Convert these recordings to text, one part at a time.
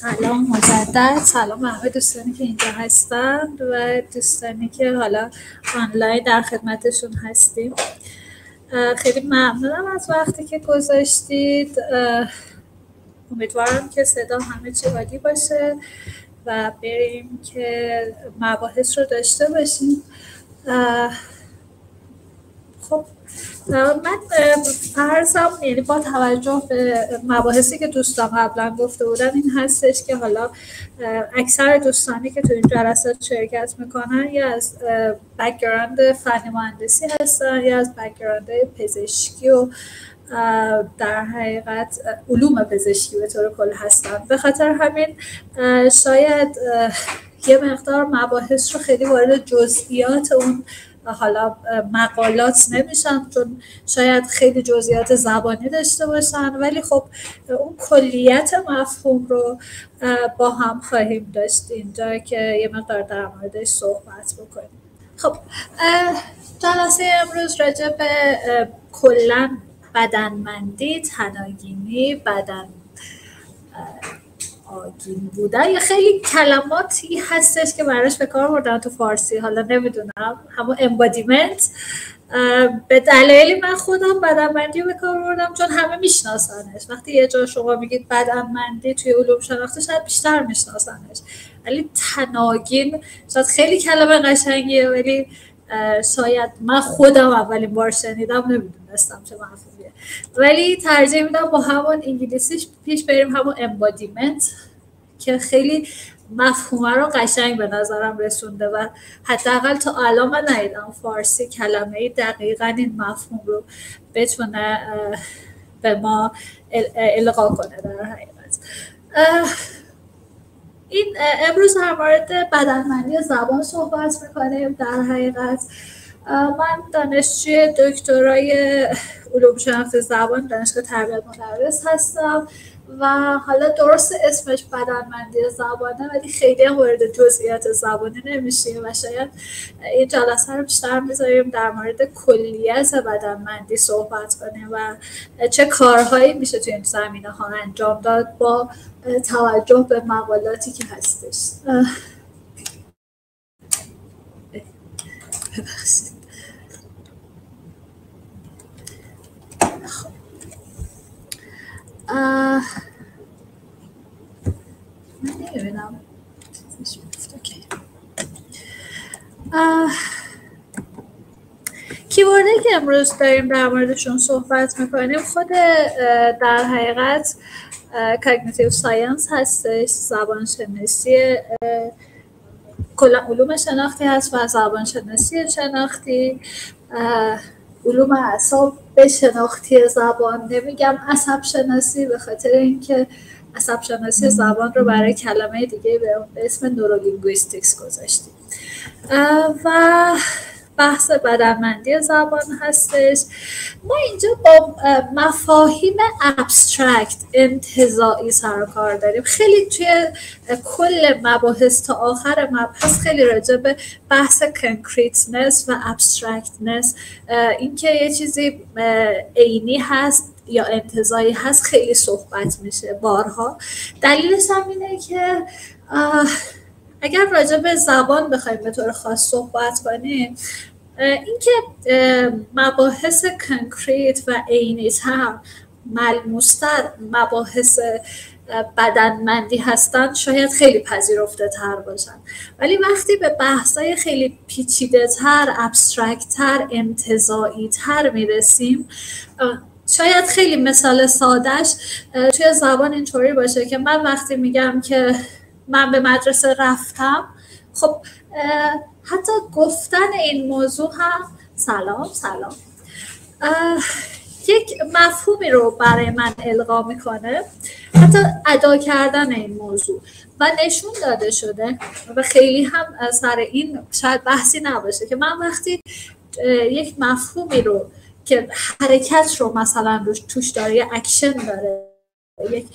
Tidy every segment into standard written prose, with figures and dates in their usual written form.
سلام مجدد، سلام همه دوستانی که اینجا هستند و دوستانی که حالا آنلاین در خدمتشون هستیم. خیلی ممنونم از وقتی که گذاشتید. امیدوارم که صدا همه چی عالی باشه و بریم که مباحث رو داشته باشیم. خب من فرضم یعنی با توجه به مباحثی که دوستان قبلا گفته بودن این هستش که حالا اکثر دوستانی که تو این جلسات شرکت میکنن یا از بک‌گراند فنی مهندسی هستن یا از بک‌گراند پزشکی و در حقیقت علوم پزشکی به طور کل هستن. به خاطر همین شاید یه مقدار مباحث رو خیلی وارد جزئیات اون حالا مقالات نمیشن، چون شاید خیلی جزئیات زبانی داشته باشن، ولی خب اون کلیت مفهوم رو با هم خواهیم داشت اینجا که یه مقدار در موردش صحبت بکنیم. خب جلسه امروز راجع به کلاً بدنمندی، تناگینی، بدن آگین بودن، یا خیلی کلماتی هستش که براش به کار بردن تو فارسی، حالا نمیدونم، همون امبادیمنت. به دلایلی من خودم بدنمندی رو به کار بردم چون همه میشناسنش. وقتی یه جا شما میگید بدنمندی توی علوم شناخته شاید بیشتر میشناسنش، ولی تناگین شاید خیلی کلمه قشنگیه، ولی شاید من خودم اولین بار شنیدم نمیدونستم چه مفهومیه، ولی ترجیح میدم با همون انگلیسیش پیش بریم، همون امبادیمنت، که خیلی مفهومه رو قشنگ به نظرم رسونده و حداقل تا الان من ندیدم فارسی کلمه‌ای دقیقاً این مفهوم رو بتونه به ما القا کنه. در حقیقت این امروز در مورد بدنمندی زبان صحبت میکنیم. در حقیقت من دانشجوی دکترای علوم شناخت زبان دانشگاه تربیت مدرس هستم و حالا درست اسمش بدنمندی زبانه، ولی خیلی هم وارد جزئیات زبانی نمیشیم و شاید این جلسه رو بیشتر میذاریم در مورد کلیت بدنمندی صحبت کنیم و چه کارهایی میشه توی این زمینه ها انجام داد با توجه به مقالاتی که هستش. ببخشید. من نمی‌بینم چیزش میفته. اوکی. کیوردی که امروز داریم در موردشون صحبت میکنیم خود در حقیقت کاگنیتیو ساینس هستش، زبان شناسی، کلا علوم شناختی هست و زبان شناسی شناختی، علوم اعصاب به شناختی زبان. نمیگم عصب شناسی به خاطر اینکه عصب شناسی زبان رو برای کلمه دیگه به اسم نورولینگویستیکس گذاشتیم و بحث بدنمندی زبان هستش. ما اینجا با مفاهیم ابسترکت انتزاعی سر و کار داریم. خیلی توی کل مباحث تا آخر مبحث خیلی راجع به بحث کنکریتنس و ابسترکتنس، اینکه یه چیزی عینی هست یا انتزاعی هست، خیلی صحبت میشه بارها. دلیلش هم اینه که اگر راجع به زبان بخوایم به طور خاص صحبت کنیم، اینکه مباحث کنکریت و عینی‌تر، ملموس‌تر مباحث بدنمندی هستن شاید خیلی پذیرفته تر باشن، ولی وقتی به بحثای خیلی پیچیده تر، ابسترکت تر، انتزاعی تر میرسیم، شاید خیلی مثال سادهش توی زبان اینطوری باشه که من وقتی میگم که من به مدرسه رفتم، خب حتی گفتن این موضوع هم سلام یک مفهومی رو برای من القا میکنه، حتی ادا کردن این موضوع و نشون داده شده و خیلی هم سر این شاید بحثی نباشه که من وقتی یک مفهومی رو که حرکت رو مثلا روش توش داره، یک اکشن داره، یک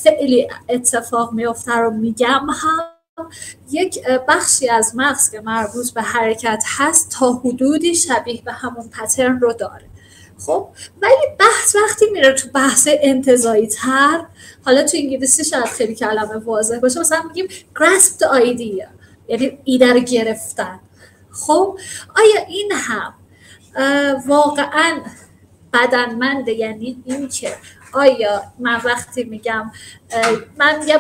فعلی اتفاق میفته رو میگم، هم یک بخشی از مغز که مربوط به حرکت هست تا حدودی شبیه به همون پترن رو داره. خب ولی بحث وقتی میره تو بحث انتزاعی تر، حالا تو انگلیسی شاید خیلی کلمه واضح باشه، مثلا میگیم grasp the idea، یعنی ایده رو گرفتن. خب آیا این هم واقعا بدنمنده؟ یعنی این که آیا من وقتی میگم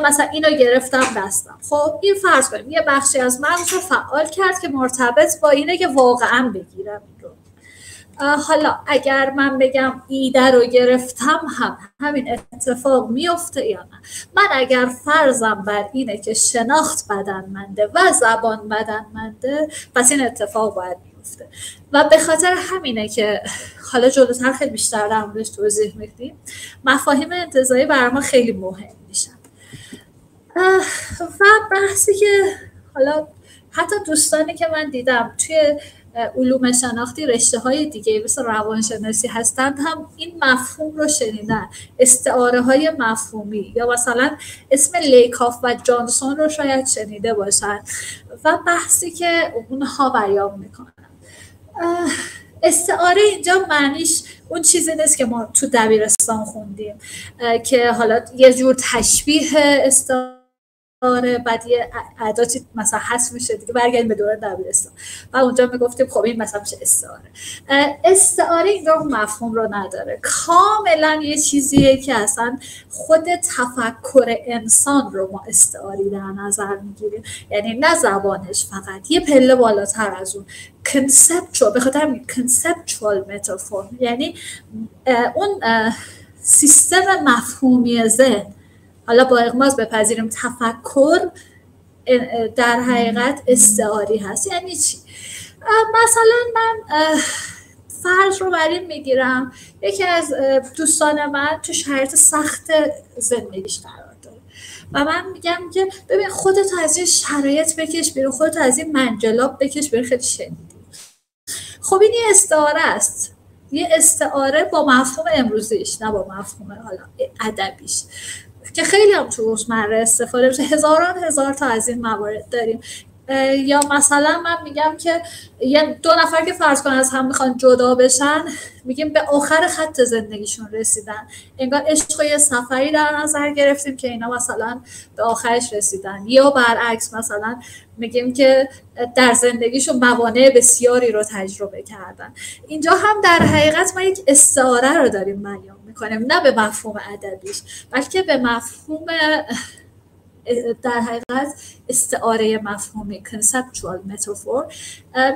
مثلا اینو گرفتم دستم، خب این فرض کنیم یه بخشی از مغز رو فعال کرد که مرتبط با اینه که واقعا بگیرم این رو. حالا اگر من بگم ایده رو گرفتم هم همین اتفاق میفته یا نه؟ من اگر فرضم بر اینه که شناخت بدنمنده و زبان بدنمنده، پس این اتفاق باید میفته. و به خاطر همینه که حالا جلوتر خیلی بیشتر در موردش توضیح میدیم، مفاهیم انتزاعی برای ما خیلی مهم میشن. و بحثی که حالا حتی دوستانی که من دیدم توی علوم شناختی رشته های دیگه مثل روانشناسی هستند هم این مفهوم رو شنیدن، استعاره های مفهومی، یا مثلا اسم لیکاف و جانسون رو شاید شنیده باشن و بحثی که اونها بیان میکنن. استعاره اینجا معنیش اون چیزی نیست که ما تو دبیرستان خوندیم که حالا یه جور تشبیه استعاره، بعد یه عداتی مثلا حذف میشه دیگه، برگردیم به دوره دبیرستان و اونجا میگفتیم خب این مثلا میشه استعاره. استعاره این رو مفهوم رو نداره، کاملا یه چیزیه که اصلا خود تفکر انسان رو ما استعاری در نظر میگیریم، یعنی نه زبانش، فقط یه پله بالاتر از اون conceptual، به خاطر conceptual metaphor، یعنی اون سیستم مفهومی ذهن. حالا با اغماض بپذیریم تفکر در حقیقت استعاری هست. یعنی چی؟ مثلا من فرض رو بر این میگیرم یکی از دوستان من تو شرایط سخت زندگیش قرار داره و من میگم که ببین خودت از این شرایط بکش بیرون، خودت از این منجلاب بکش بیرون. خیلی شنیدی. خب این یه استعاره است، یه استعاره با مفهوم امروزیش، نه با مفهوم حالا ادبیش که خیلی هم تو روزمره استفاده میشه. هزار تا از این موارد داریم. یا مثلا من میگم که یه دو نفر که فرض کن از هم میخوان جدا بشن، میگیم به آخر خط زندگیشون رسیدن، انگار عشق یه سفری در نظر گرفتیم که اینا مثلا به آخرش رسیدن. یا برعکس مثلا میگیم که در زندگیشون موانع بسیاری رو تجربه کردن. اینجا هم در حقیقت ما یک استعاره رو داریم بیان میکنیم، نه به مفهوم ادبیش، بلکه به مفهوم در حقیقت استعاره مفهومی conceptual metaphor.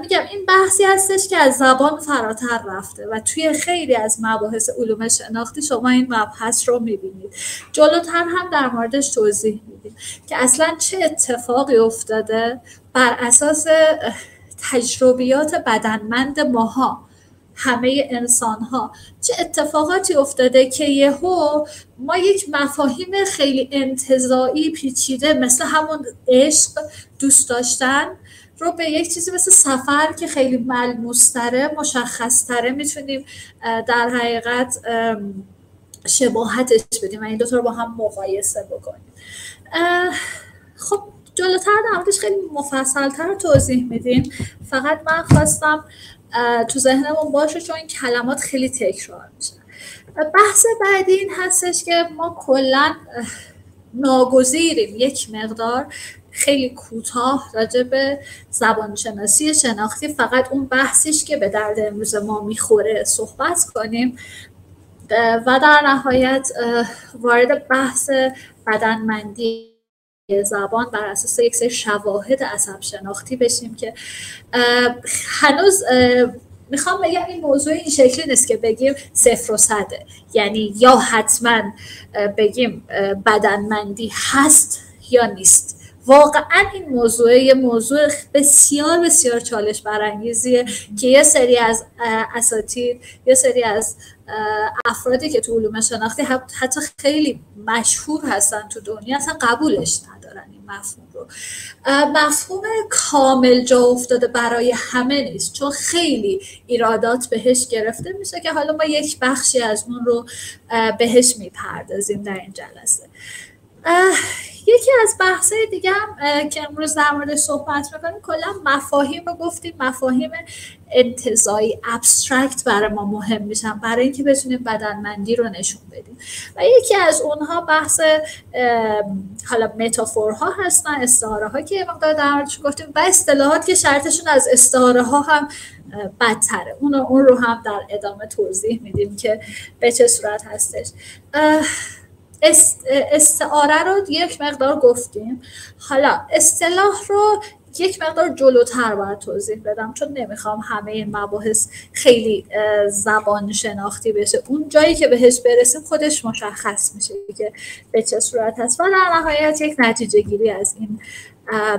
میگم این بحثی هستش که از زبان فراتر رفته و توی خیلی از مباحث علوم شناختی شما این مبحث رو میبینید. جلوتر هم در موردش توضیح میدیم که اصلا چه اتفاقی افتاده بر اساس تجربیات بدنمند ماها، همه انسان ها، چه اتفاقاتی افتاده که یهو ما یک مفاهیم خیلی انتزاعی پیچیده مثل همون عشق، دوست داشتن رو به یک چیزی مثل سفر که خیلی ملموس‌تره، مشخص‌تره میتونیم در حقیقت شباهتش بدیم و این دوتا رو با هم مقایسه بکنیم. خب جلوتر در موردش خیلی مفصل‌تر توضیح میدیم، فقط من خواستم تو ذهنمون باشه چون این کلمات خیلی تکرار میشن. بحث بعدی این هستش که ما کلا ناگزیریم یک مقدار خیلی کوتاه راجع به زبانشناسی شناختی، فقط اون بحثش که به درد امروز ما میخوره صحبت کنیم و در نهایت وارد بحث بدنمندی زبان بر اساس یک سری شواهد عصب شناختی بشیم که هنوز میخوام بگم این موضوع این شکلی نیست که بگیم 0 و 100، یعنی یا حتما بگیم بدنمندی هست یا نیست. واقعا این موضوع بسیار بسیار چالش برانگیزیه که یه سری از اساتید، یه سری از افرادی که تو علوم شناختی حتی خیلی مشهور هستن تو دنیا اصلا قبولش ندارن این مفهوم رو. مفهوم کامل جا افتاده برای همه نیست چون خیلی ایرادات بهش گرفته میشه که حالا ما یک بخشی از اون رو بهش میپردازیم در این جلسه. یکی از بحث‌های دیگه هم که امروز در موردش صحبت می‌کنیم کلا مفاهیم رو گفتیم، مفاهیم انتزاعی ابسترکت برای ما مهم میشن برای اینکه بتونیم بدنمندی رو نشون بدیم و یکی از اونها بحث حالا متافورها هستن، استعاره ها که مقدار در موردش گفتیم و اصطلاحات که شرطشون از استعاره ها هم بدتره. اون رو هم در ادامه توضیح میدیم که به چه صورت هستش. استعاره رو یک مقدار گفتیم، حالا اصطلاح رو یک مقدار جلوتر باید توضیح بدم چون نمیخوام همه این مباحث خیلی زبان شناختی بشه. اون جایی که بهش برسیم خودش مشخص میشه که به چه صورت هست و در نهایت یک نتیجه گیری از این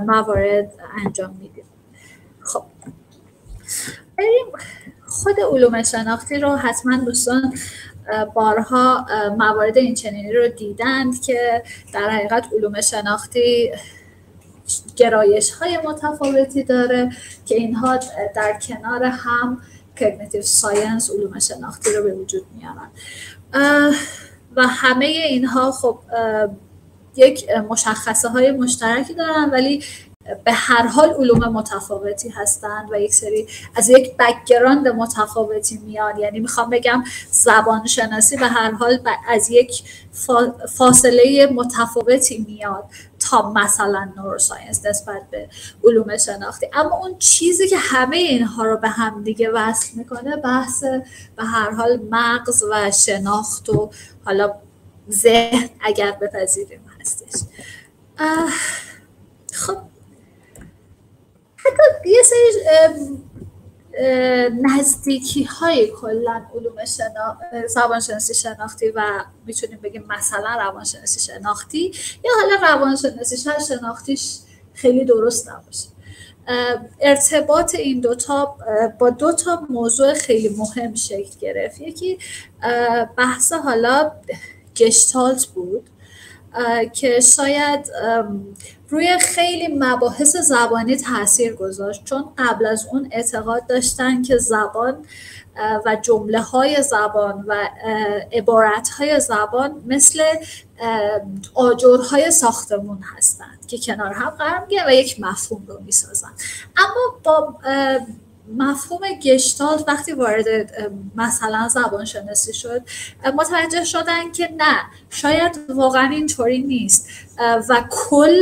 موارد انجام میدیم. خب بریم خود علوم شناختی رو. حتما دوستان بارها موارد این چنینی رو دیدند که در حقیقت علوم شناختی گرایش های متفاوتی داره که اینها در کنار هم کگنیتیو ساینس علوم شناختی رو به وجود میارن و همه اینها خب یک مشخصه های مشترکی دارن ولی به هر حال علوم متفاوتی هستند و یک سری از یک بک‌گراند متفاوتی میان. یعنی میخوام بگم زبان شناسی به هر حال از یک فاصله متفاوتی میاد تا مثلا نوروساینس نسبت به علوم شناختی، اما اون چیزی که همه اینها رو به هم دیگه وصل میکنه بحث به هر حال مغز و شناخت و حالا ذهن اگر بپذیریم هستش. خب حتی یه سری نزدیکی های کلا علوم زبانشناسی شناختی و میتونیم بگیم مثلا روانشناسی شناختی یا حالا روانشناسی شناختیش خیلی درست نباشه. ارتباط این دوتا با دوتا موضوع خیلی مهم شکل گرفت. یکی بحث حالا گشتالت بود که شاید روی خیلی مباحث زبانی تاثیر گذاشت چون قبل از اون اعتقاد داشتن که زبان و جمله های زبان و عبارت های زبان مثل آجرهای ساختمون هستند که کنار هم قرار میگیرن و یک مفهوم رو میسازن. اما با مفهوم گشتالت وقتی وارد مثلا زبان شناسی شد متوجه شدن که نه، شاید واقعا اینطوری نیست و کل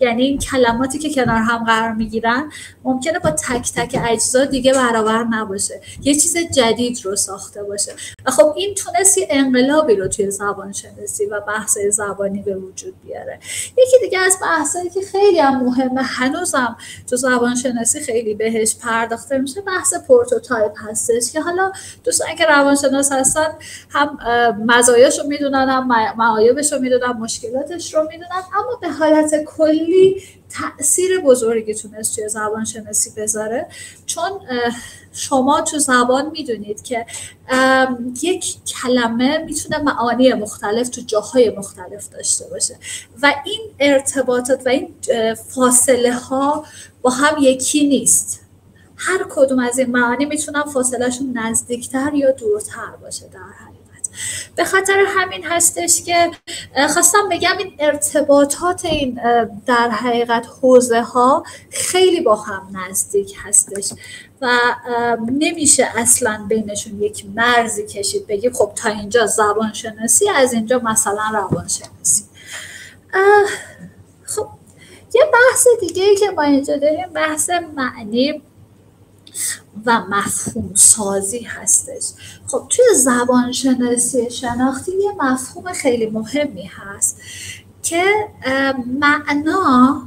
یعنی این کلماتی که کنار هم قرار میگیرن ممکنه با تک تک اجزا دیگه برابر نباشه، یه چیز جدید رو ساخته باشه و خب این تونست یه انقلابی رو توی زبان شناسی و بحث‌های زبانی به وجود بیاره. یکی دیگه از بحثایی که خیلی هم مهمه هنوزم تو زبان شناسی خیلی بهش پرداخته میشه بحث پروتوتایپ هستش که حالا دوستان که روانشناس هستن هم مزایاش رو میدونن هم معایبش رو میدونن، مشکلاتش رو میدونن، اما به حالت کلی تأثیر بزرگی تونست توی زبان شناسی بذاره چون شما تو زبان میدونید که یک کلمه میتونه معانی مختلف تو جاهای مختلف داشته باشه و این ارتباطات و این فاصله ها با هم یکی نیست. هر کدوم از این معانی میتونن فاصلهشون نزدیکتر یا دورتر باشه. در حقیقت به خاطر همین هستش که خواستم بگم این ارتباطات این در حقیقت حوزه ها خیلی با هم نزدیک هستش و نمیشه اصلا بینشون یک مرزی کشید بگی خب تا اینجا زبان شناسی از اینجا مثلا روان شناسی. خب یه بحث دیگه که ما اینجا داریم بحث معنی و مفهوم سازی هستش. خب توی زبان شناسی شناختی یه مفهوم خیلی مهمی هست که معنا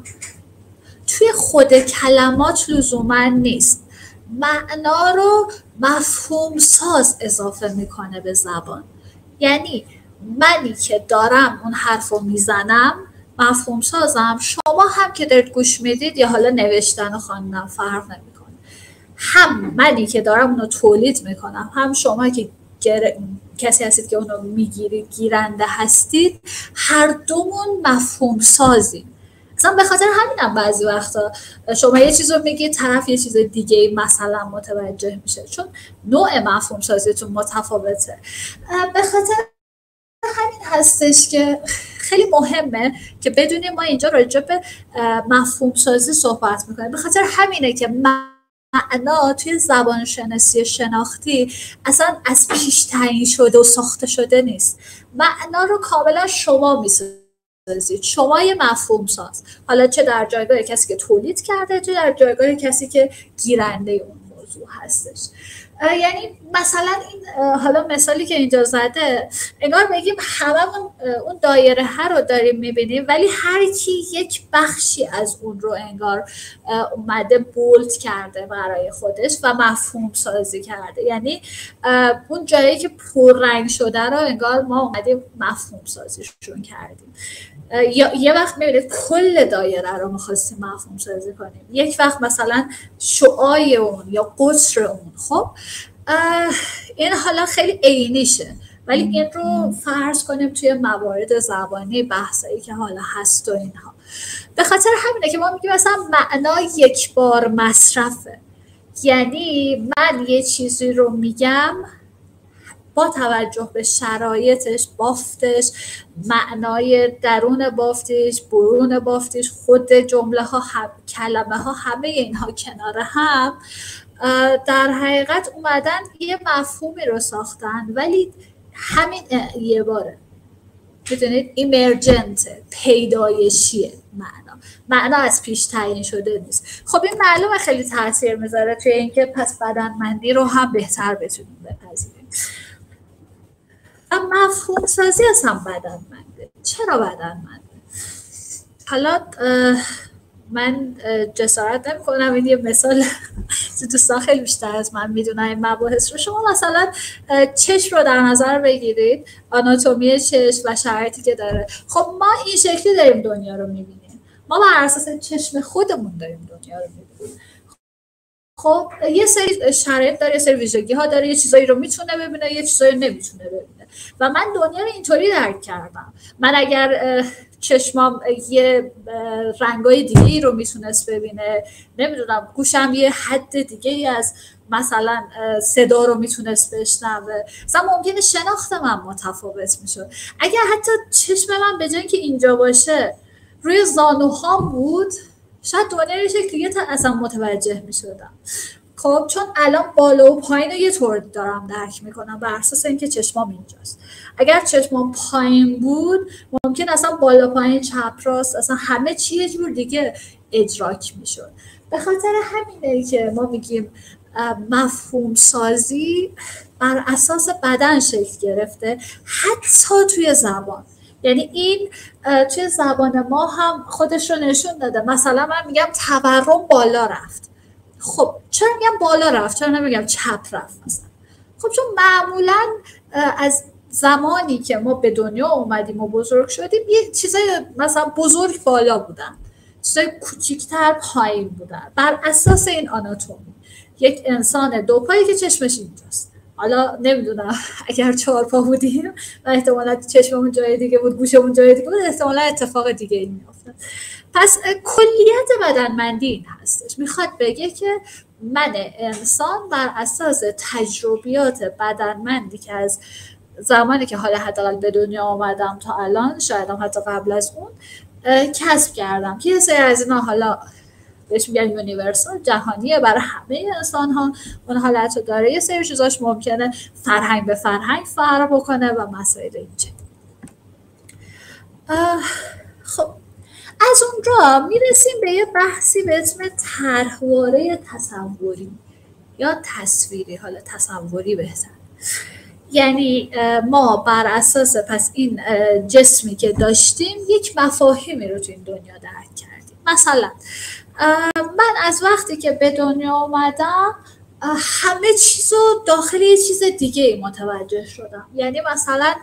توی خود کلمات لزوما نیست، معنا رو مفهوم ساز اضافه میکنه به زبان. یعنی منی که دارم اون حرف رو میزنم مفهوم سازم، شما هم که دارید گوش میدید یا حالا نوشتن و خواندن فرق نمیکنه، هم منی که دارم اونو تولید میکنم هم شما که کسی هستید که اونو میگیرید گیرنده هستید، هر دومون مفهوم سازیم. مثلا به خاطر همینم بعضی وقتا شما یه چیز رو میگید طرف یه چیز دیگه مثلا متوجه میشه چون نوع مفهوم سازیتون متفاوته. به خاطر همین هستش که خیلی مهمه که بدونیم ما اینجا راجع به مفهوم سازی صحبت میکنیم. به خاطر همینه که معنا توی زبان شناسی شناختی اصلا از پیش تعیین شده و ساخته شده نیست. معنا رو کاملا شما میسازید، شما یه مفهوم ساز، حالا چه در جایگاه کسی که تولید کرده، چه در جایگاه کسی که گیرنده اون موضوع هستش. یعنی مثلا این حالا مثالی که اینجا زده انگار بگیم هممون اون دایره رو داریم میبینیم، ولی هر کی یک بخشی از اون رو انگار اومده بولد کرده برای خودش و مفهوم سازی کرده. یعنی اون جایی که پررنگ شده رو انگار ما اومدیم مفهوم سازیشون کردیم. یا یه وقت میبینید کل دایره رو میخواستیم مفهوم سازی کنیم، یک وقت مثلا شعاع اون یا قطر اون. خب این حالا خیلی عینیشه، ولی این رو فرض کنیم توی موارد زبانی بحثایی که حالا هست و اینها. به خاطر همینه که ما میگیم مثلا معنا یک بار مصرفه، یعنی من یه چیزی رو میگم با توجه به شرایطش، بافتش، معنای درون بافتش، برون بافتش، خود جمله ها، کلمه ها، همه اینها کنار هم در حقیقت اومدن یه مفهومی رو ساختن، ولی همین یه باره. میدونید ایمرجنت، پیدایشیه معنا از پیش تعیین شده نیست. خب این معلومه خیلی تاثیر میذاره توی اینکه پس بدنمندی رو هم بهتر بتونیم بپذیریم. مفهوم سازی اصلا بدنمنده. چرا بدنمنده؟ حالا من جسارت نمی کنم این یه مثال دوستان خیلی بیشتر از من میدونن این مباحث رو. شما مثلا چشم رو در نظر بگیرید، آناتومی چشم و شرایطی که داره. خب ما این شکلی داریم دنیا رو میبینیم، ما بر اساس چشم خودمون داریم دنیا رو میبینیم. خب یه سری شرایط داره، یه سری ویژگی ها داره، یه چیزایی رو میتونه ببینه، یه چیزایی نمیتونه ببینه و من دنیا رو اینطوری درک کردم. من اگر چشمام یه رنگای دیگه‌ای رو میتونست ببینه، نمیدونم گوشم یه حد دیگه‌ای از مثلا صدا رو میتونست بشنوه، مثلا ممکنه شناخت من متفاوت میشد. اگر حتی چشم من به جای اینکه اینجا باشه روی زانوهام بود، شاید دنیا یه شکل دیگه اصلا متوجه میشدم. خب چون الان بالا و پایین رو یه طور دارم درک میکنم بر اساس اینکه چشمام اینجاست. اگر چشمام پایین بود ممکن اصلا بالا پایین چپ راست اصلا همه چی یه جور دیگه ادراک میشد. به خاطر همینه که ما میگیم مفهوم سازی بر اساس بدن شکل گرفته، حتی توی زبان. یعنی این توی زبان ما هم خودش رو نشون داده. مثلا من میگم تورم بالا رفت. خب چرا میگم بالا رفت؟ چرا نمیگم چپ رفت مثلا؟ خب چون معمولا از زمانی که ما به دنیا اومدیم و بزرگ شدیم یه چیزای مثلا بزرگ بالا بودن، چیزای کوچیک‌تر پایین بودن بر اساس این آناتومی. یک انسان دو پایی که چشمش اینجاست، حالا نمیدونم اگر 4 پا بودیم و احتمالا چشممون جای دیگه بود، گوشمون جای دیگه بود، احتمالا اتفاق دیگه ای میافتاد. پس کلیت بدنمندی این هستش، میخواد بگه که من انسان بر اساس تجربیات بدنمندی که از زمانی که حالا حداقل به دنیا آمدم تا الان، شاید هم حتی قبل از اون، کسب کردم که یه سری از اینا حالا بهش میگن یونیورسال، جهانیه برای همه انسان ها، اون حالت رو داره. یه سری چیزاش ممکنه فرهنگ به فرهنگ فرق بکنه و مسائل اینجا. خب از اونجا میرسیم به یه بحثی به اسم طرحواره تصوری یا تصویری، حالا تصوری بهتر. یعنی ما بر اساس پس این جسمی که داشتیم یک مفاهیمی رو تو این دنیا درک کردیم. مثلا من از وقتی که به دنیا اومدم همه چیزو داخل یه چیز دیگه متوجه شدم. یعنی مثلا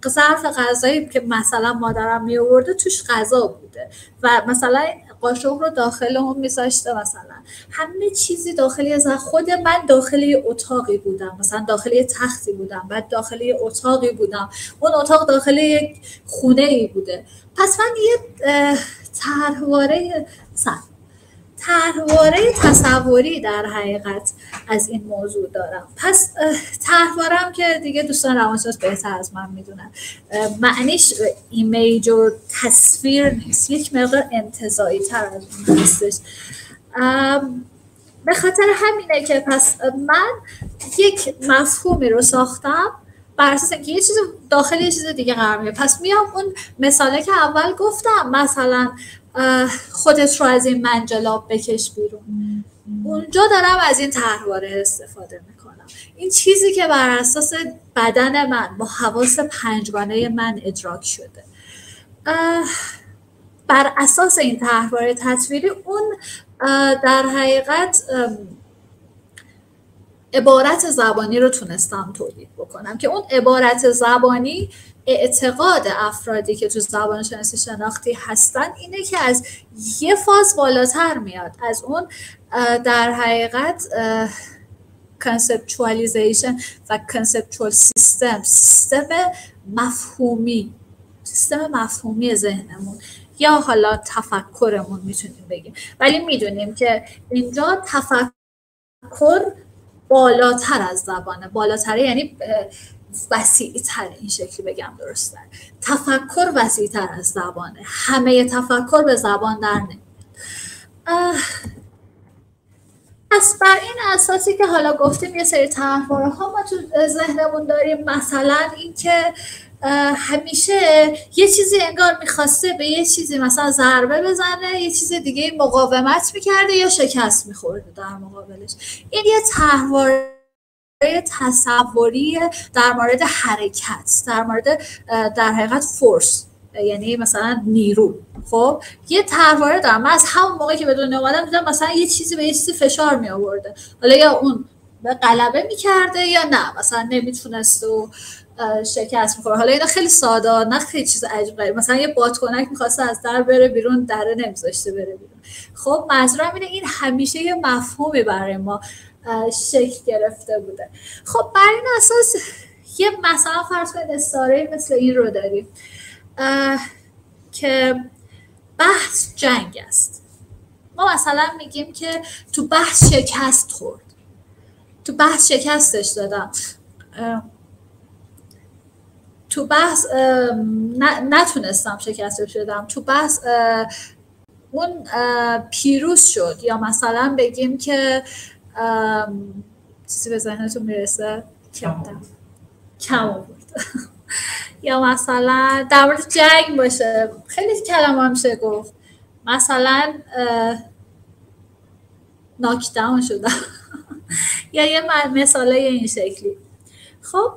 ظرف غذایی که مثلا مادرم می آورده توش غذا بوده و مثلا قاشق رو داخل اون میذاشته، مثلا همه چیزی داخلی از خود من داخلی اتاقی بودم، مثلا داخلی تختی بودم، بعد داخلی اتاقی بودم، اون اتاق داخلی یک خونه ای بوده. پس من یه طرحواره طرحواره تصوری در حقیقت از این موضوع دارم. پس طرحواره‌ام که دیگه دوستان روانشناس بهتر از من میدونن، معنیش ایمیج و تصویر نیست، یک مقدار انتزاعی تر از اون هستش. به خاطر همینه که پس من یک مفهومی رو ساختم بر اساس اینکه یه چیز داخل یه چیز دیگه قرار میگیره. پس میام اون مثاله که اول گفتم، مثلا خودت رو از این منجلاب بکش بیرون، اونجا دارم از این طرحواره استفاده میکنم. این چیزی که بر اساس بدن من با حواس پنجگانه من ادراک شده، بر اساس این طرحواره تصویری اون در حقیقت عبارت زبانی رو تونستم تولید بکنم که اون عبارت زبانی اعتقاد افرادی که تو زبان شناسی شناختی هستن اینه که از یه فاز بالاتر میاد، از اون در حقیقت conceptualization و conceptual سیستم مفهومی ذهنمون یا حالا تفکرمون میتونیم بگیم، ولی میدونیم که اینجا تفکر بالاتر از زبانه، بالاتره یعنی وسیع‌تر، این شکلی بگم درسته. تفکر وسیع‌تر از زبانه، همه تفکر به زبان در نمیاد. پس بر این اساسی که حالا گفتیم یه سری طرحواره ها ما تو ذهنمون داریم، مثلا این که همیشه یه چیزی انگار میخواسته به یه چیزی مثلا ضربه بزنه، یه چیز دیگه مقاومت میکرده یا شکست میخورده در مقابلش. این یه طرحواره تصوری در مورد حرکت، در مورد در حقیقت فورس، یعنی مثلا نیرو. خب یه طرحواره دارم، من از همون موقعی که به دنیا اومدم دیدم مثلا یه چیزی به یه چیزی فشار می آورده، حالا یا اون به غلبه میکرده یا نه مثلا نمیتونست و شکست میخوره. حالا اینا خیلی ساده، نه خیلی چیز عجیب غریب، مثلا یه بادکنک میخواسته از در بره بیرون، در نمیذاشته بره بیرون. خب منظورم اینه این همیشه یه مفهومی برای ما شکل گرفته بوده. خب بر این اساس یه مثلا فرض کنید استعاره مثل این رو داریم که بحث جنگ است. ما مثلا میگیم که تو بحث شکست خورد، تو بحث شکستش دادم، تو بحث نتونستم شکستش بدم، تو بحث اون پیروز شد. یا مثلا بگیم که چیزی به ذهنتون میرسه کم آورد. یا مثلا در مورد جنگ باشه خیلی کلمه میشه گفت، مثلا ناکداون شدم یا یه مثاله این شکلی. خب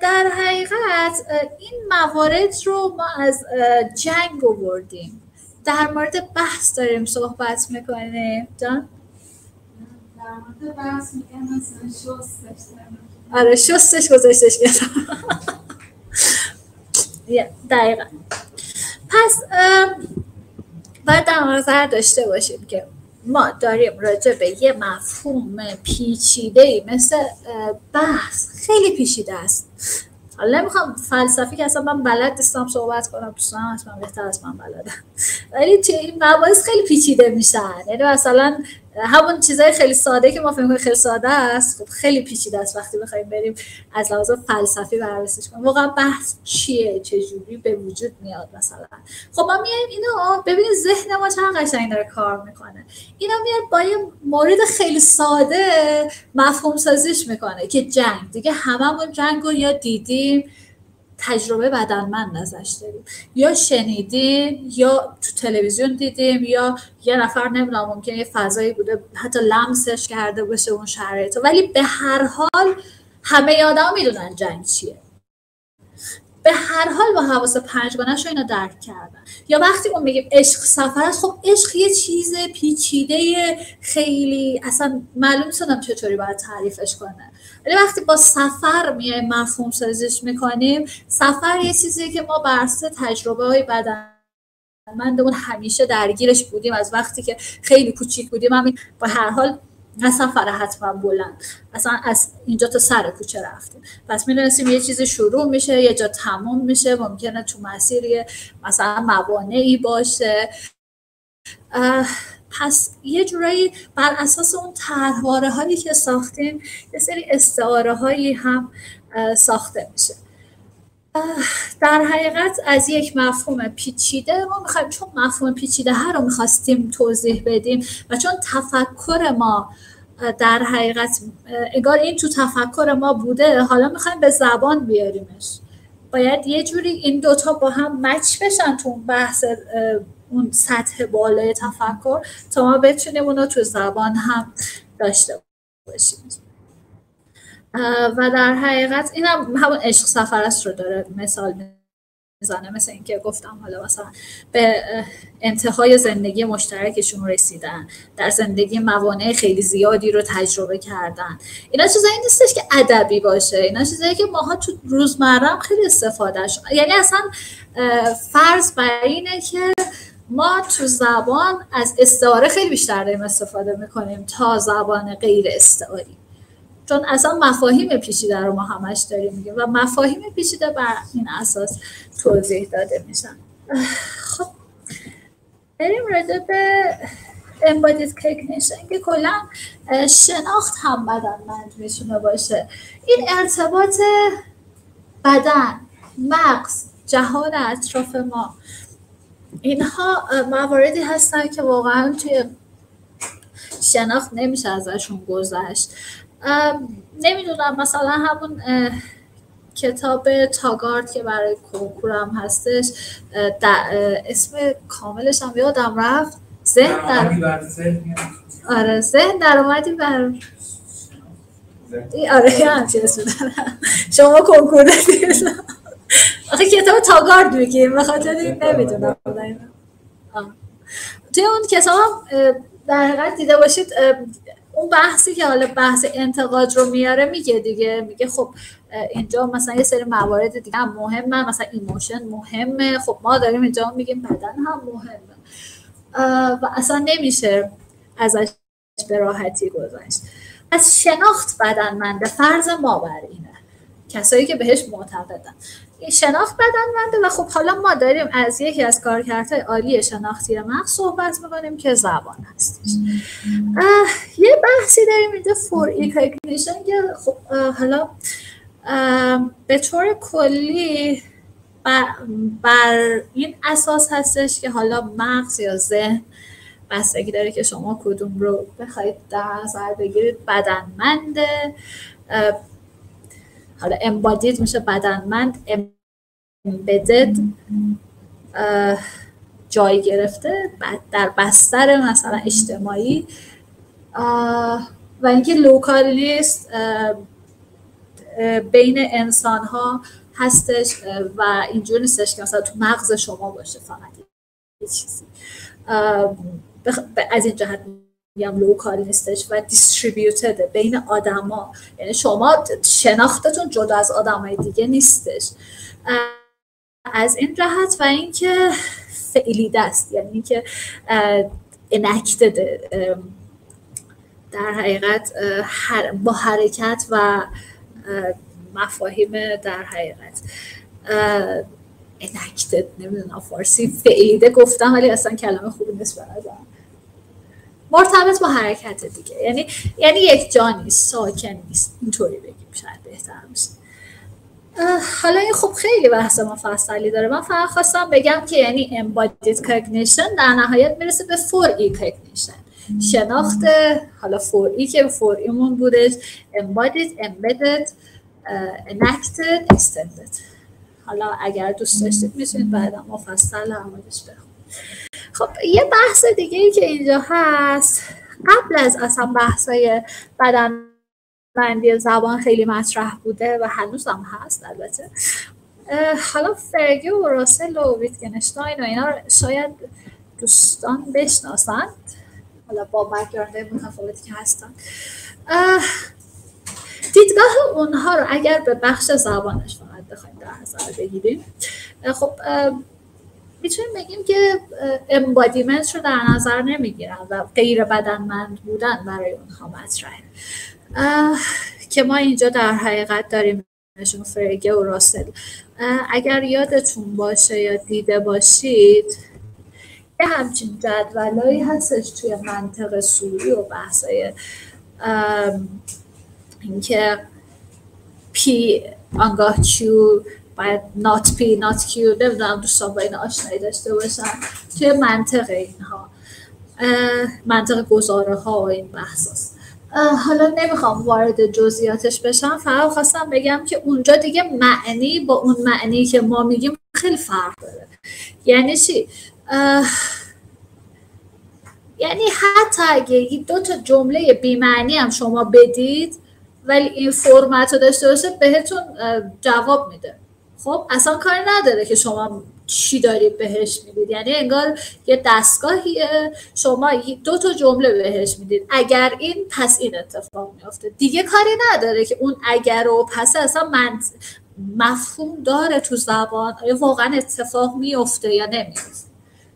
در حقیقت این موارد رو ما از جنگ آوردیم، در مورد بحث داریم صحبت میکنیم. جان؟ در مورد بحث میگم مثلا شستش. آره شستش گذاشتش کردم. دقیقا. پس باید در نظر داشته باشیم که ما داریم راجع به یه مفهوم پیچیده‌ای مثل بحث، خیلی پیچیده است. حالا نمیخوام فلسفی که اصلا من بلد نیستم صحبت کنم، دوستان اصلا بهتر از من بلدن، ولی این مباحث خیلی پیچیده میشن. یعنی مثلا همون چیزای خیلی ساده که ما فکر می‌کنیم خیلی ساده است، خب خیلی پیچیده است وقتی بخوایم بریم از لحاظ فلسفی بررسیش کنیم. واقعا بحث چیه، چه جوری به وجود میاد مثلا. خب ما میایم اینو ببینید ذهن ما چقدر قشنگ داره کار میکنه. اینا میاد با یه مورد خیلی ساده مفهوم سازیش میکنه که جنگ دیگه هممون جنگو یا دیدیم، تجربه بدنمند ازش داریم، یا شنیدیم یا تو تلویزیون دیدیم، یا یه نفر نمیدونم ممکنه یه فضایی بوده حتی لمسش کرده باشه اون شرایط، ولی به هر حال همه آدم میدونن جنگ چیه، به هر حال با حواس پنجگانه‌شون اینو درک کردن. یا وقتی اون میگیم عشق سفر است، خب عشق یه چیز پیچیده خیلی اصلا معلوم نیستم چطوری باید تعریفش کنه، ولی وقتی با سفر میایم مفهوم سازیش میکنیم، سفر یه چیزیه که ما بر اساس تجربه‌های بدنمندمون همیشه درگیرش بودیم، از وقتی که خیلی کوچیک بودیم. همین با هر حال نه سفر حتما بلند، اصلا از اینجا تا سر کوچه رفتیم، پس میدونستیم یه چیزی شروع میشه یه جا تموم میشه، ممکنه تو مسیر مثلا موانعی باشه. پس یه جورایی بر اساس اون طرحواره هایی که ساختیم یه سری استعاره هایی هم ساخته میشه. در حقیقت از یک مفهوم پیچیده ما میخوایم، چون مفهوم پیچیده ها رو میخواستیم توضیح بدیم و چون تفکر ما در حقیقت انگار این تو تفکر ما بوده، حالا میخوایم به زبان بیاریمش. باید یه جوری این دوتا با هم مچ بشن تو اون بحث اون سطح بالای تفکر تا ما بتونیم اونو تو زبان هم داشته باشیم. و در حقیقت این هم همون عشق سفر است رو داره مثال میزنه، مثل اینکه گفتم حالا مثلا به انتهای زندگی مشترکشون رسیدن، در زندگی موانع خیلی زیادی رو تجربه کردن. اینا چیزایی نیستش که ادبی باشه، اینا چیزایی که ماها تو روزمره هم خیلی استفادهش، یعنی اصلا فرض بر اینه که ما تو زبان از استعاره خیلی بیشتر داریم استفاده میکنیم تا زبان غیر استعاری، چون اصلا مفاهیم پیچیده رو ما همش داریم میگیم و مفاهیم پیچیده بر این اساس توضیح داده میشن. خب بریم راجع به embodied cognition که کلا شناخت هم بدنمند میتونه باشه. این ارتباط بدن، مغز، جهان اطراف ما، اینها مواردی هستن که واقعا توی شناخت نمیشه ازشون گذشت. نمیدونم مثلا همون کتاب تاگارد که برای کنکورم هستش، اسم کاملش هم یادم رفت، ذهن در اومدی بر آره همچه اسم دارم. شما کنکور دادید آخه کتاب تاگارد میگیم به خاطر این نمیدونم. توی اون کتاب هم در حقیقت دیده باشید اون بحثی که حالا بحث انتقاد رو میاره میگه دیگه، میگه خب اینجا مثلا یه سری موارد دیگه هم مهمه، مثلا ایموشن مهمه، خب ما داریم اینجا میگیم بدن هم مهمه و اصلا نمیشه ازش به راحتی گذشت. از شناخت بدنمنده، فرض ما بر اینه، کسایی که بهش معتقدن این شناخت بدنمنده و خب حالا ما داریم از یکی از کارکردهای عالی شناختی مغز صحبت میکنیم که زبان هستش. یه بحثی داریم اینجا فور ای کاگنیشن که خب حالا به طور کلی بر این اساس هستش که حالا مغز یا ذهن بستگی داره که شما کدوم رو بخواید در نظر بگیرید، بدنمنده، حالا embodied میشه بدنمند، embedded جای گرفته در بستر مثلا اجتماعی و اینکه لوکال نیست، بین انسان ها هستش و اینجور نیستش که مثلا تو مغز شما باشه فقط یه چیزی. از این جهت میگم لوکال نیستش و دیستریبیوتده بین آدما، یعنی شما شناختتون جدا از آدمای دیگه نیستش از این جهت و اینکه فعلیده است، یعنی اینکه enacted در حقیقت با حرکت و مفاهیم در حقیقت enacted، نمیدونم فارسی فعلیده گفتم ولی اصلا کلمه خوبی نیست برازم، مرتبط با حرکت دیگه، یعنی یک جا نیست، ساکن نیست، اینطوری بگیم شاید بهتر میشه. حالا این خب خیلی بحث مفصلی داره، من فقط خواستم بگم که یعنی embodied cognition در نهایت میرسه به 4E cognition، شناخت حالا 4E که 4Eمون بودش embodied، embedded، enacted، extended. حالا اگر دوست داشتید میتونید بعدا مفصل همونش بخونید. خب یه بحث دیگه ای که اینجا هست، قبل از اصلا بحثای بدنمندی زبان خیلی مطرح بوده و هنوز هم هست البته. حالا فرگی و راسل و ویتگنشتاین و اینا شاید دوستان بشناسند، حالا با بک‌گراند متفاوتی که هستن. دیدگاه اونها رو اگر به بخش زبانش فقط بخوایم در نظر بگیریم، خب میتونیم بگیم که امبادیمنت رو در نظر نمیگیرن و غیر بدنمند بودن برای اونها مطرحه که ما اینجا در حقیقت داریم نشون فرگه و راسل. اگر یادتون باشه یا دیده باشید یه همچین جدولایی هستش توی منطق سوری و بحثای اینکه پی آنگاه کیو باید نات پی نات کیو، نمیدونم دوستان با این آشنایی داشته باشن توی منطق اینها، منطق گزاره ها و این بحث هست. حالا نمیخوام وارد جزئیاتش بشم، فقط خواستم بگم که اونجا دیگه معنی با اون معنی که ما میگیم خیلی فرق داره. یعنی چی؟ یعنی حتی اگه 2 تا جمله بی‌معنی هم شما بدید ولی این فرمت رو داشته باشه بهتون جواب میده. خب اصلا کاری نداره که شما چی دارید بهش میدید، یعنی انگار یه دستگاهیه، شما 2 تا جمله بهش میدید، اگر این پس این اتفاق میفته، دیگه کاری نداره که اون اگر و پس اصلا مفهوم داره تو زبان، آیا واقعا اتفاق میفته یا نمیفته،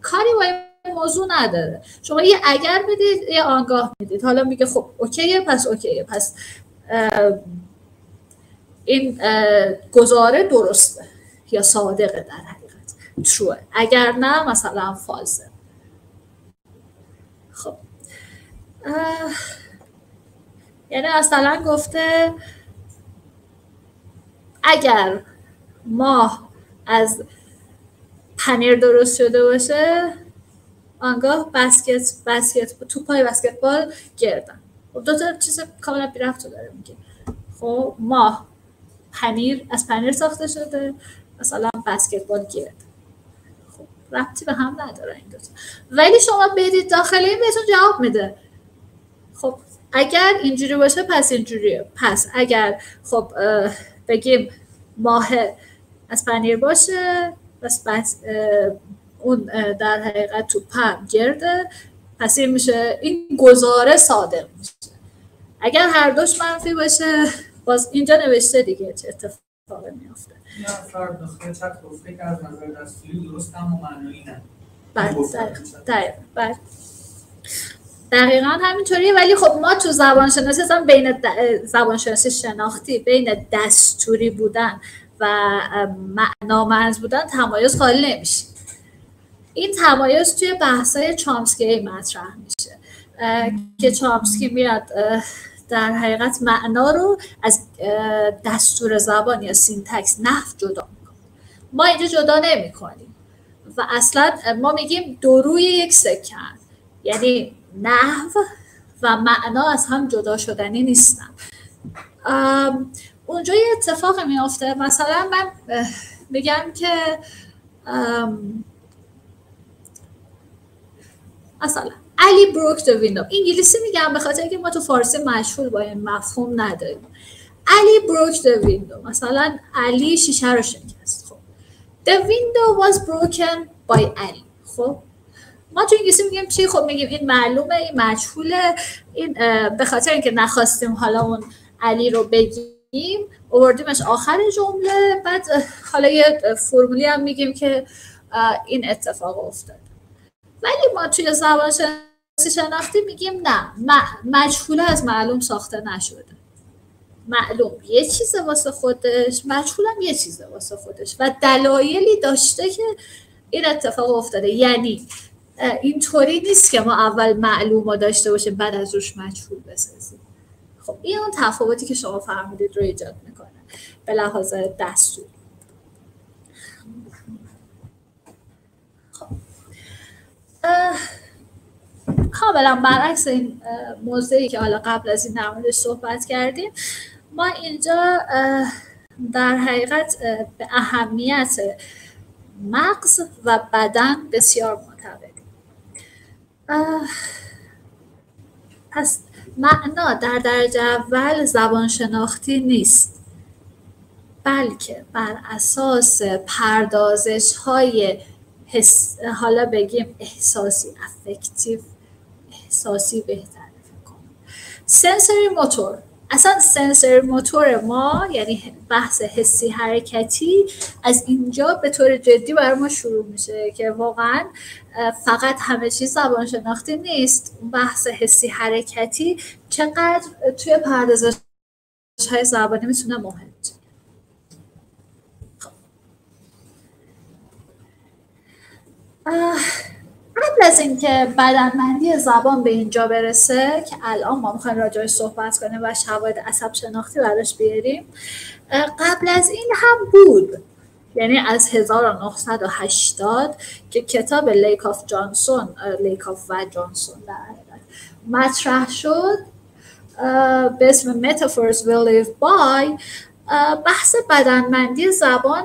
کاری با این موضوع نداره. شما یه اگر میدید یه آنگاه میدید، حالا میگه خب اوکیه پس اوکیه، پس این گزاره درسته یا صادقه، در حقیقت تروه، اگر نه مثلا فالسه. خب یعنی مثلا گفته اگر ماه از پنیر درست شده باشه آنگاه بسکت توپای بسکتبال گردن. خب 2 تا چیز کاملا بی ربط داره میگه. خب ماه از پنیر ساخته شده، مثلا بسکتبال گرد. خب ربطی به هم نداره این 2 تا، ولی شما برید داخل این بهتون جواب میده. خب اگر اینجوری باشه پس اینجوریه، پس اگر خب بگیم ماه از پنیر باشه بس اون در حقیقت توپم گرده، پس این میشه، این گزاره صادق میشه. اگر هر دوش منفی باشه باز اینجا نوشته دیگه چه اتفاقی میفته. نه فرد داخل چت گفته که از نظر دستوری درست هم و معنایی نه. بله دقیقا همینطوریه، ولی خب ما تو زبانشناسی اصلا بین زبانشناسی شناختی بین دستوری بودن و معنامرز بودن تمایز قائل نمیشه. این تمایز توی بحث‌های چامسکی مطرح میشه که چامسکی میاد در حقیقت معنا رو از دستور زبان یا سینتکس نحو جدا میکنه. ما اینجا جدا نمیکنیم و اصلا ما میگیم دو روی یک سکن، یعنی نحو و معنا از هم جدا شدنی نیستن. اونجا یه اتفاق میفته، مثلا من میگم که مثلا علی broke the window، انگلیسی میگم به خاطر اینکه ما تو فارسی مشغول با این مفهوم نداریم. علی broke the window، مثلا علی شیشه رو شکست. خب the window was broken by علی. خب ما تو انگلیسی میگیم چی؟ خب میگیم این معلومه، این مجهوله، این به خاطر اینکه نخواستیم حالا اون علی رو بگیم آوردیمش آخر جمله، بعد حالا یه فرمولی هم میگیم که این اتفاق افتاد. ولی ما توی زبان شناختی میگیم نه، مجهوله از معلوم ساخته نشده. معلوم یه چیزه واسه خودش، مجهول هم یه چیزه واسه خودش و دلایلی داشته که این اتفاق افتاده. یعنی اینطوری نیست که ما اول معلوم رو داشته باشه بعد از روش مجهول بسازیم. خب این اون تفاوتی که شما فهمیدید رو ایجاد میکنه به لحاظ دستور. کاملا برعکس این موضوعی که حالا قبل از این در موردش صحبت کردیم، ما اینجا در حقیقت به اهمیت مغز و بدن بسیار معتقدیم. پس معنا در درجه اول زبان شناختی نیست، بلکه بر اساس پردازش‌های حالا بگیم احساسی، افکتیو، احساسی بهتره فکر کنم. سنسوری موتور، اصلا سنسوری موتور ما یعنی بحث حسی حرکتی از اینجا به طور جدی برای ما شروع میشه که واقعا فقط همه چیز زبان شناختی نیست. بحث حسی حرکتی چقدر توی پردازش‌های زبانی میتونه مهم باشه. قبل از اینکه بدنبندی زبان به اینجا برسه که الان ما میخوایم راجعش صحبت کنیم و شواهد عصب شناختی براش بیاریم، قبل از این هم بود. یعنی از 1980 که کتاب لیک آف و جانسون در حقیقت مطرح شد به اسم Metaphors We Live By، بحث بدنبندی زبان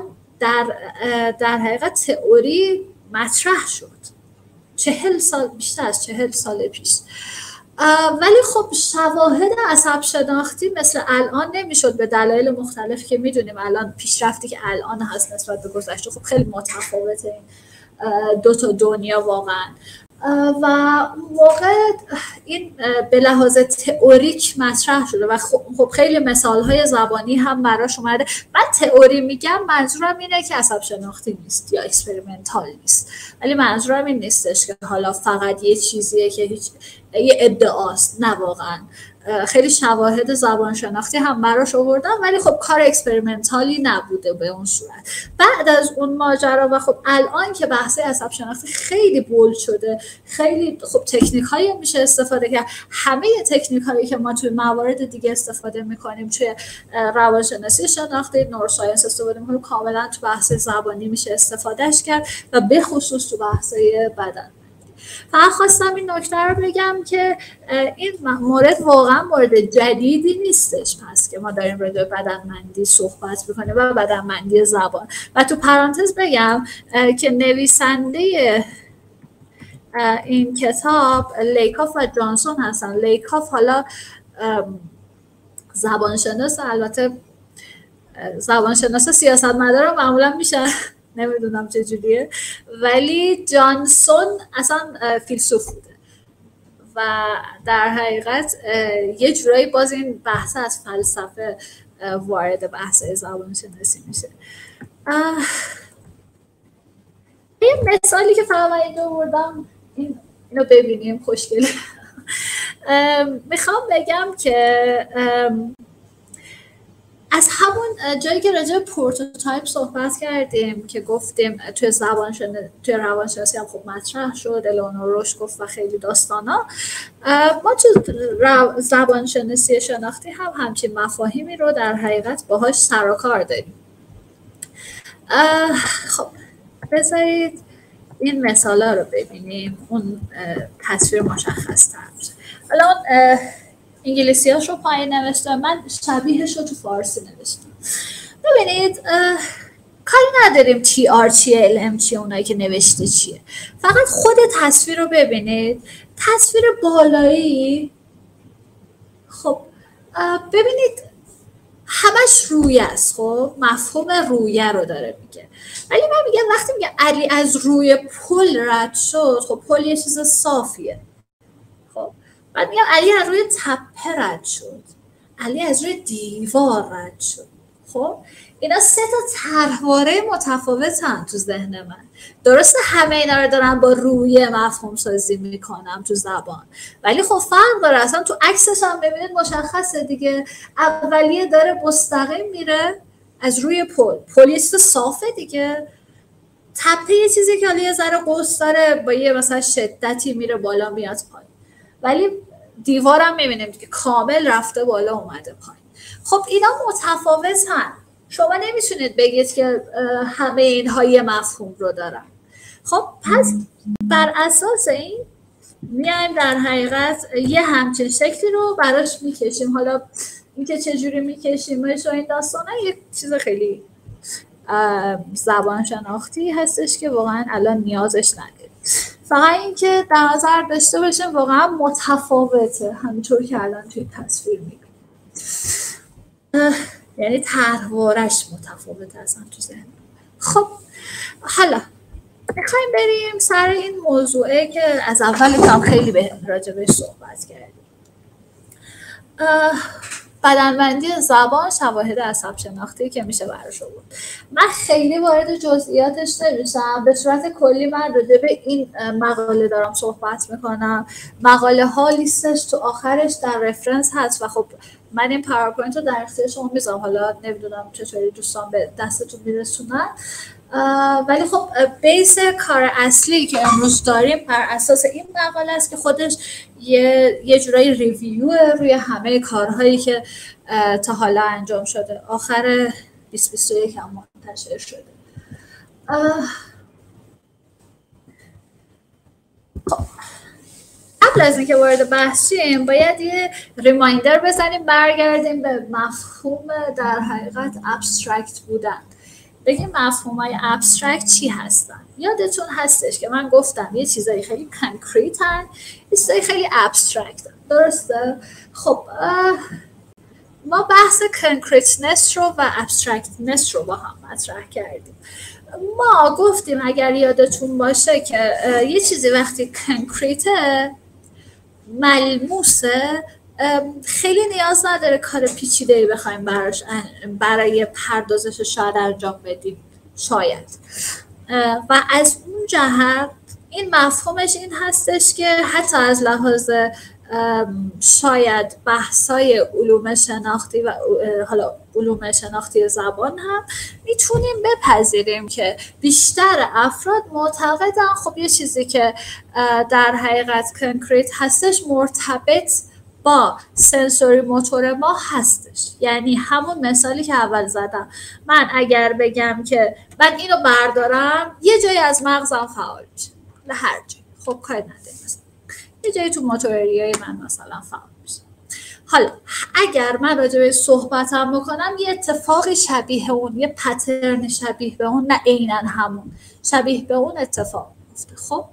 در حقیقت تئوری مطرح شد 40 سال، بیشتر از 40 سال پیش. ولی خب شواهد عصب شناختی مثل الان نمیشد به دلایل مختلف که میدونیم. الان پیشرفتی که الان هست نسبت به گذشته خب خیلی متفاوته این دو تا دنیا واقعا. و موقع این به لحاظ تئوریک مطرح شده و خب خیلی مثالهای زبانی هم براش اومده. من تئوری میگم منظورم اینه که عصب شناختی نیست یا اکسپریمنتال نیست، ولی منظورم این نیستش که حالا فقط یه چیزیه که یه ادعاست. نه واقعا خیلی شواهد زبان شناختی هم براش آوردن، ولی خب کار اکسپریمنتالی نبوده به اون صورت. بعد از اون ماجرا و خب الان که بحث عصب شناختی خیلی بولد شده، خیلی خب تکنیک هایی میشه استفاده کرد. همه تکنیک هایی که ما توی موارد دیگه استفاده میکنیم توی روانشناسی شناختی، نوروساینس استفاده میکنیم، کاملا تو بحث زبانی میشه استفادهش کرد و به خصوص تو بحث بدن. فقط خواستم این نکته رو بگم که این مورد واقعا مورد جدیدی نیستش، پس که ما داریم راجع به بدنبندی صحبت میکنیم و بدنبندی زبان. و تو پرانتز بگم که نویسنده این کتاب لیکاف و جانسون هستن. لیکاف حالا زبانشناس، البته زبانشناس سیاستمدار معمولا میشن، نمیدونم چجوریه، ولی جانسون اصلا فیلسوف بوده و در حقیقت یه جورایی باز این بحث از فلسفه وارد بحث زبانشناسی میشه. این مثالی که فقط من اینجا بردم اینو ببینیم خوشگله. میخوام بگم که از همون جایی که راجع به پروتوتایپ صحبت کردیم که گفتیم توی روانشناسی هم خوب مطرح شد، الئونور روش گفت و خیلی داستانا، ما تو زبانشناسی شناختی هم همچین مفاهیمی رو در حقیقت باهاش سر و کار داریم. خب بذارید این مثالا رو ببینیم، اون تصویر مشخص تر میشه. الان انگلیسی هاش رو پایین نوشتم، من شبیهش رو تو فارسی نوشتم. ببینید کاری نداریم TR چیه، LM چیه، اونایی که نوشته چیه، فقط خود تصویر رو ببینید. تصویر بالایی خب ببینید همش رویه است، خب مفهوم رویه رو داره میگه. ولی من میگم وقتی میگه علی از روی پل رد شد، خب پل یه چیز صافیه. خب بعد میگم علی از روی تپه رد شد، علی از روی دیوار رد شد. خب اینا سه تا طرحواره متفاوتن تو ذهن من. درسته همه اینا رو دارم با روی مفهوم سازی میکنم تو زبان، ولی خب فرق داره. اصلا تو عکسش هم ببینید مشخصه دیگه. اولیه داره مستقیم میره از روی پل یه چیز صافه دیگه. تپه یه چیزی که حالا یه ذره قوس داره، با یه مثلا شدتی میره بالا میاد پایین. ولی دیوارم میبینیم دیگه کامل رفته بالا اومده پایین. خب اینا متفاوتن. شما نمیتونید بگید که همه اینها یه مفهوم رو دارن. خب پس بر اساس این میایم در حقیقت یه همچین شکلی رو براش میکشیم. حالا اینکه چجوری میکشیمش و این داستانه یه چیز خیلی زبان شناختی هستش که واقعا الان نیازش نداریم. فقط اینکه در نظر داشته باشیم واقعا متفاوته، همینطور که الان توی تصویر میبینیم. یعنی طرحوارش متفاوت اصلا تو ذهن. خب حالا میخوایم بریم سر این موضوعه که از اول هم خیلی به راجبش صحبت کردیم. بدنبندی زبان، شواهد عصب شناختی که میشه براش آورد. من خیلی وارد جزئیاتش نمیشم. به صورت کلی من راجع به این مقاله دارم صحبت میکنم. مقاله ها لیستش تو آخرش در رفرنس هست و خب من این پاورپوینت رو در اختیار شما میذارم. حالا نمیدونم چطوری دوستان به دستتون میرسونن. ولی خب بیس کار اصلی که امروز داریم بر اساس این مقاله است که خودش یه جورایی ریویو روی همه کارهایی که تا حالا انجام شده، آخر 2021 هم منتشر شده. خب قبل از اینکه وارد بحث شیم باید یه ریمایندر بزنیم، برگردیم به مفهوم در حقیقت ابسترکت بودن، بگیم مفهومای ابسترکت چی هستن. یادتون هستش که من گفتم یه چیزایی خیلی کانکریتن، یه چیزایی خیلی ابسترکتن، درسته؟ خب ما بحث کانکریتنس رو و ابسترکتنس رو با هم مطرح کردیم. ما گفتیم اگر یادتون باشه که یه چیزی وقتی کانکریته، ملموسه، خیلی نیاز نداره کار پیچیده‌ای بخوایم برای پردازش شاید انجام بدیم، شاید. و از اون جهت این مفهومش این هستش که حتی از لحاظ شاید بحث‌های علوم شناختی و حالا علوم شناختی زبان هم میتونیم بپذیریم که بیشتر افراد معتقدن خب یه چیزی که در حقیقت کانکریت هستش مرتبط با سنسوری موتور ما هستش. یعنی همون مثالی که اول زدم، من اگر بگم که من اینو بردارم یه جایی از مغزم فعال میشه، هر جایی، خب کاری نداره، یه جایی تو موتوریای من مثلا فعال میشه. حالا اگر من راجع به صحبتم بکنم یه اتفاق شبیه اون، یه پترن شبیه به اون، نه عیناً همون، شبیه به اون اتفاق میفته. خب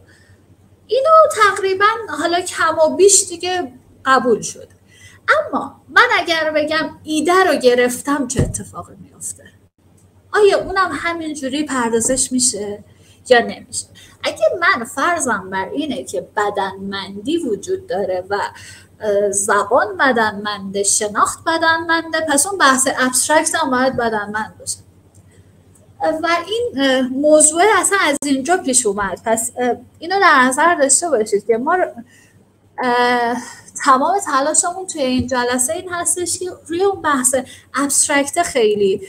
اینو تقریبا حالا کم و بیش دیگه قبول شده. اما من اگر بگم ایده رو گرفتم چه اتفاقی میفته؟ آیا اونم همینجوری پردازش میشه یا نمیشه؟ اگه من فرضم بر اینه که بدنمندی وجود داره و زبان بدنمنده، شناخت بدنمنده، پس اون بحث ابسترکت هم باید بدنمند باشه. و این موضوع اصلا از اینجا پیش اومد. پس اینو در نظر داشته باشید که ما تمام تلاشمون توی این جلسه این هستش که روی اون بحث ابسترکت خیلی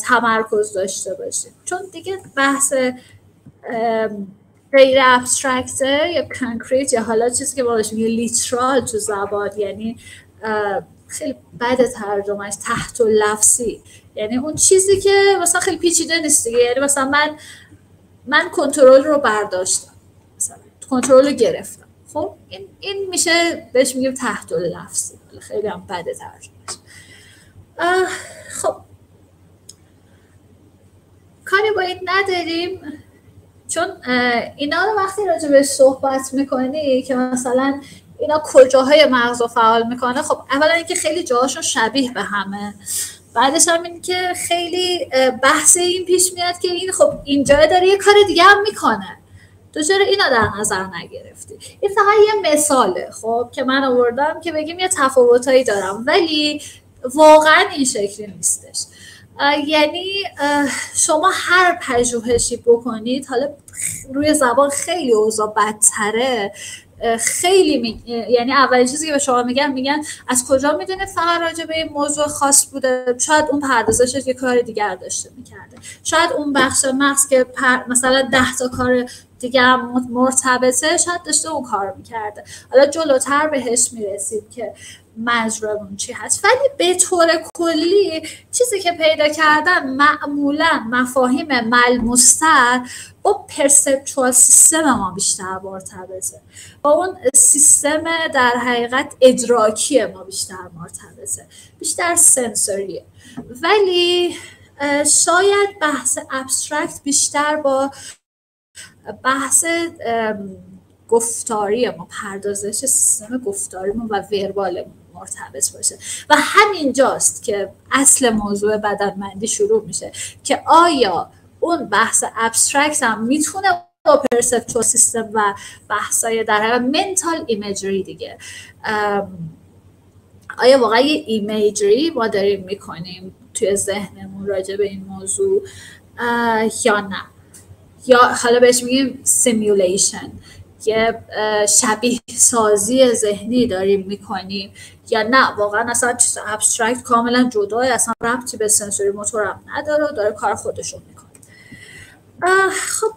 تمرکز داشته باشیم، چون دیگه بحث غیر ابسترکته یا کانکریت یا حالا چیزی که باش میگه لیترال تو زبان، یعنی خیلی بد ترجمهش، تحت اللفظی، یعنی اون چیزی که مثلا خیلی پیچیده نیست دیگه. یعنی مثلا من کنترل رو برداشتم، مثلا کنترل رو گرفتم، خب این میشه بهش میگیم تحت اللفظی، خیلی هم بد ترجمهش. خب کاری با این نداریم، چون اینا رو وقتی راجع به صحبت میکنی که مثلا اینا کجاهای مغز رو فعال میکنه، خب اولا اینکه خیلی جاهاشون شبیه به همه، بعدش هم این که خیلی بحث این پیش میاد که این خب اینجا داره یه کار دیگه هم میکنه، تو چرا اینا در نظر نگرفتی؟ این فقط یه مثاله خب که من آوردم که بگیم یه تفاوتایی دارم، ولی واقعا این شکلی نیستش. یعنی شما هر پژوهشی بکنید، حالا روی زبان خیلی اوضاع بدتره، خیلی یعنی اولین چیزی که به شما میگن از کجا میدونید فقط راجع به این موضوع خاص بوده؟ شاید اون پردازشش یه کار دیگر داشته میکرده، شاید اون بخش مغز که مثلا 10 تا کار دیگه هم مرتبطه شاید داشته اون کار میکرده. حالا جلوتر بهش میرسید که منظورمون چی هست، ولی به طور کلی چیزی که پیدا کردن معمولا مفاهیم ملموس‌تر با پرسپچوال سیستم ما بیشتر مرتبطه، با اون سیستم در حقیقت ادراکی ما بیشتر مرتبطه، بیشتر سنسوریه. ولی شاید بحث ابسترکت بیشتر با بحث گفتاری ما، پردازش سیستم گفتاری ما و وربال مرتبط باشه. و همین جاست که اصل موضوع بدنمندی شروع میشه که آیا اون بحث ابسترکت هم میتونه با پرسپچوال سیستم و بحثای در حقیقت منتال ایمیجری دیگه، آیا واقعا یه ایمیجری ما داریم میکنیم توی ذهنمون راجع به این موضوع یا نه، یا حالا بهش میگیم سیمیولیشن، یه شبیه سازی ذهنی داریم میکنیم یا نه واقعا اصلا چیز ابسترکت کاملا جدای، اصلا ربطی به سنسوری موتور هم نداره و داره کار خودشون میکنه. خب